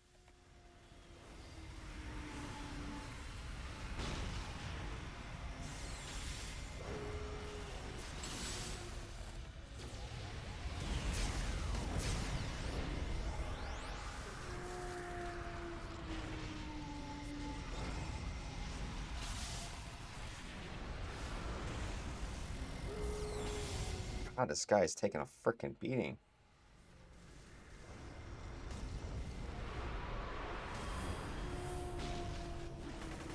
God, this guy is taking a freaking beating.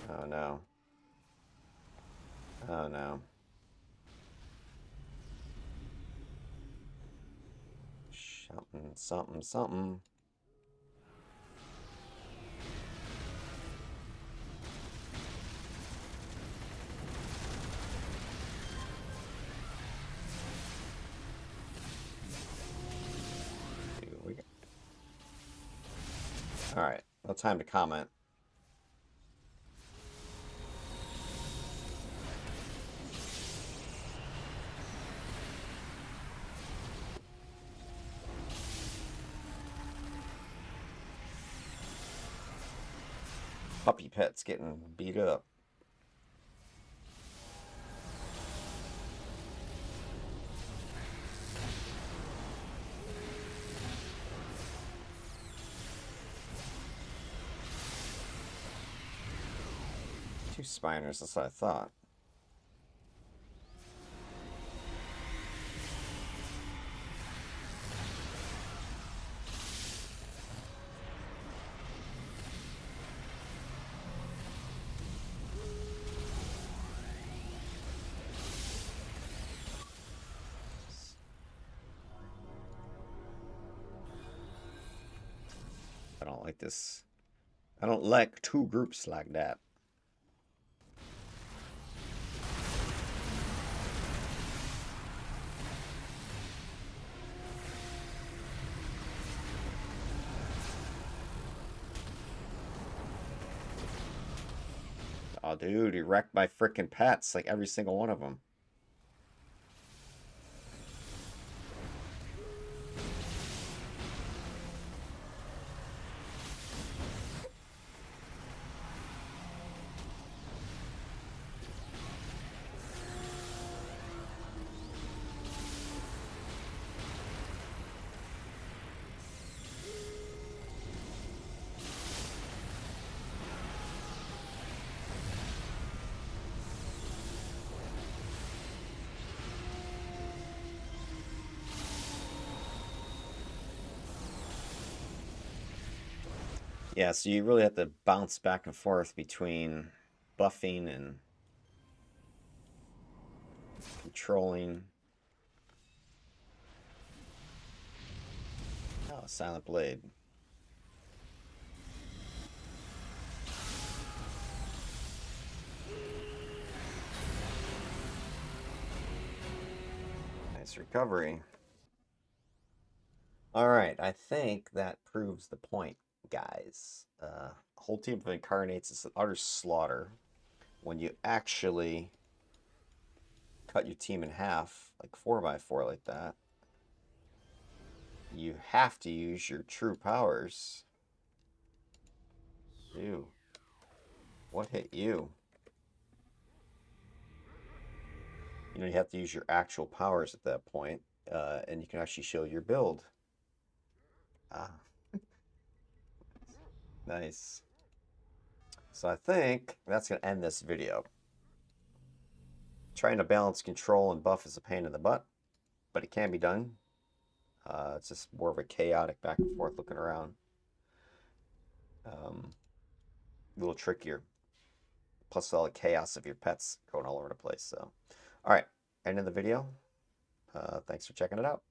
Oh no. Oh no. Something, something, something. All right, no time to comment. Puppy pet's getting beat up. Two spiners, that's what I thought. I don't like this. I don't like two groups like that. Oh, dude, he wrecked my freaking pets, like every single one of them. Yeah, so you really have to bounce back and forth between buffing and controlling. Oh, Silent Blade. Nice recovery. All right, I think that proves the point, guys. Whole team of incarnates is an utter slaughter. When you actually cut your team in half, like 4x4 like that, you have to use your true powers. Ew. What hit you? You You have to use your actual powers at that point, and you can actually show your build. Ah, nice. So I think that's going to end this video. Trying to balance control and buff is a pain in the butt, but it can be done. It's just more of a chaotic back and forth looking around. A little trickier. Plus all the chaos of your pets going all over the place. So, all right, end of the video. Thanks for checking it out.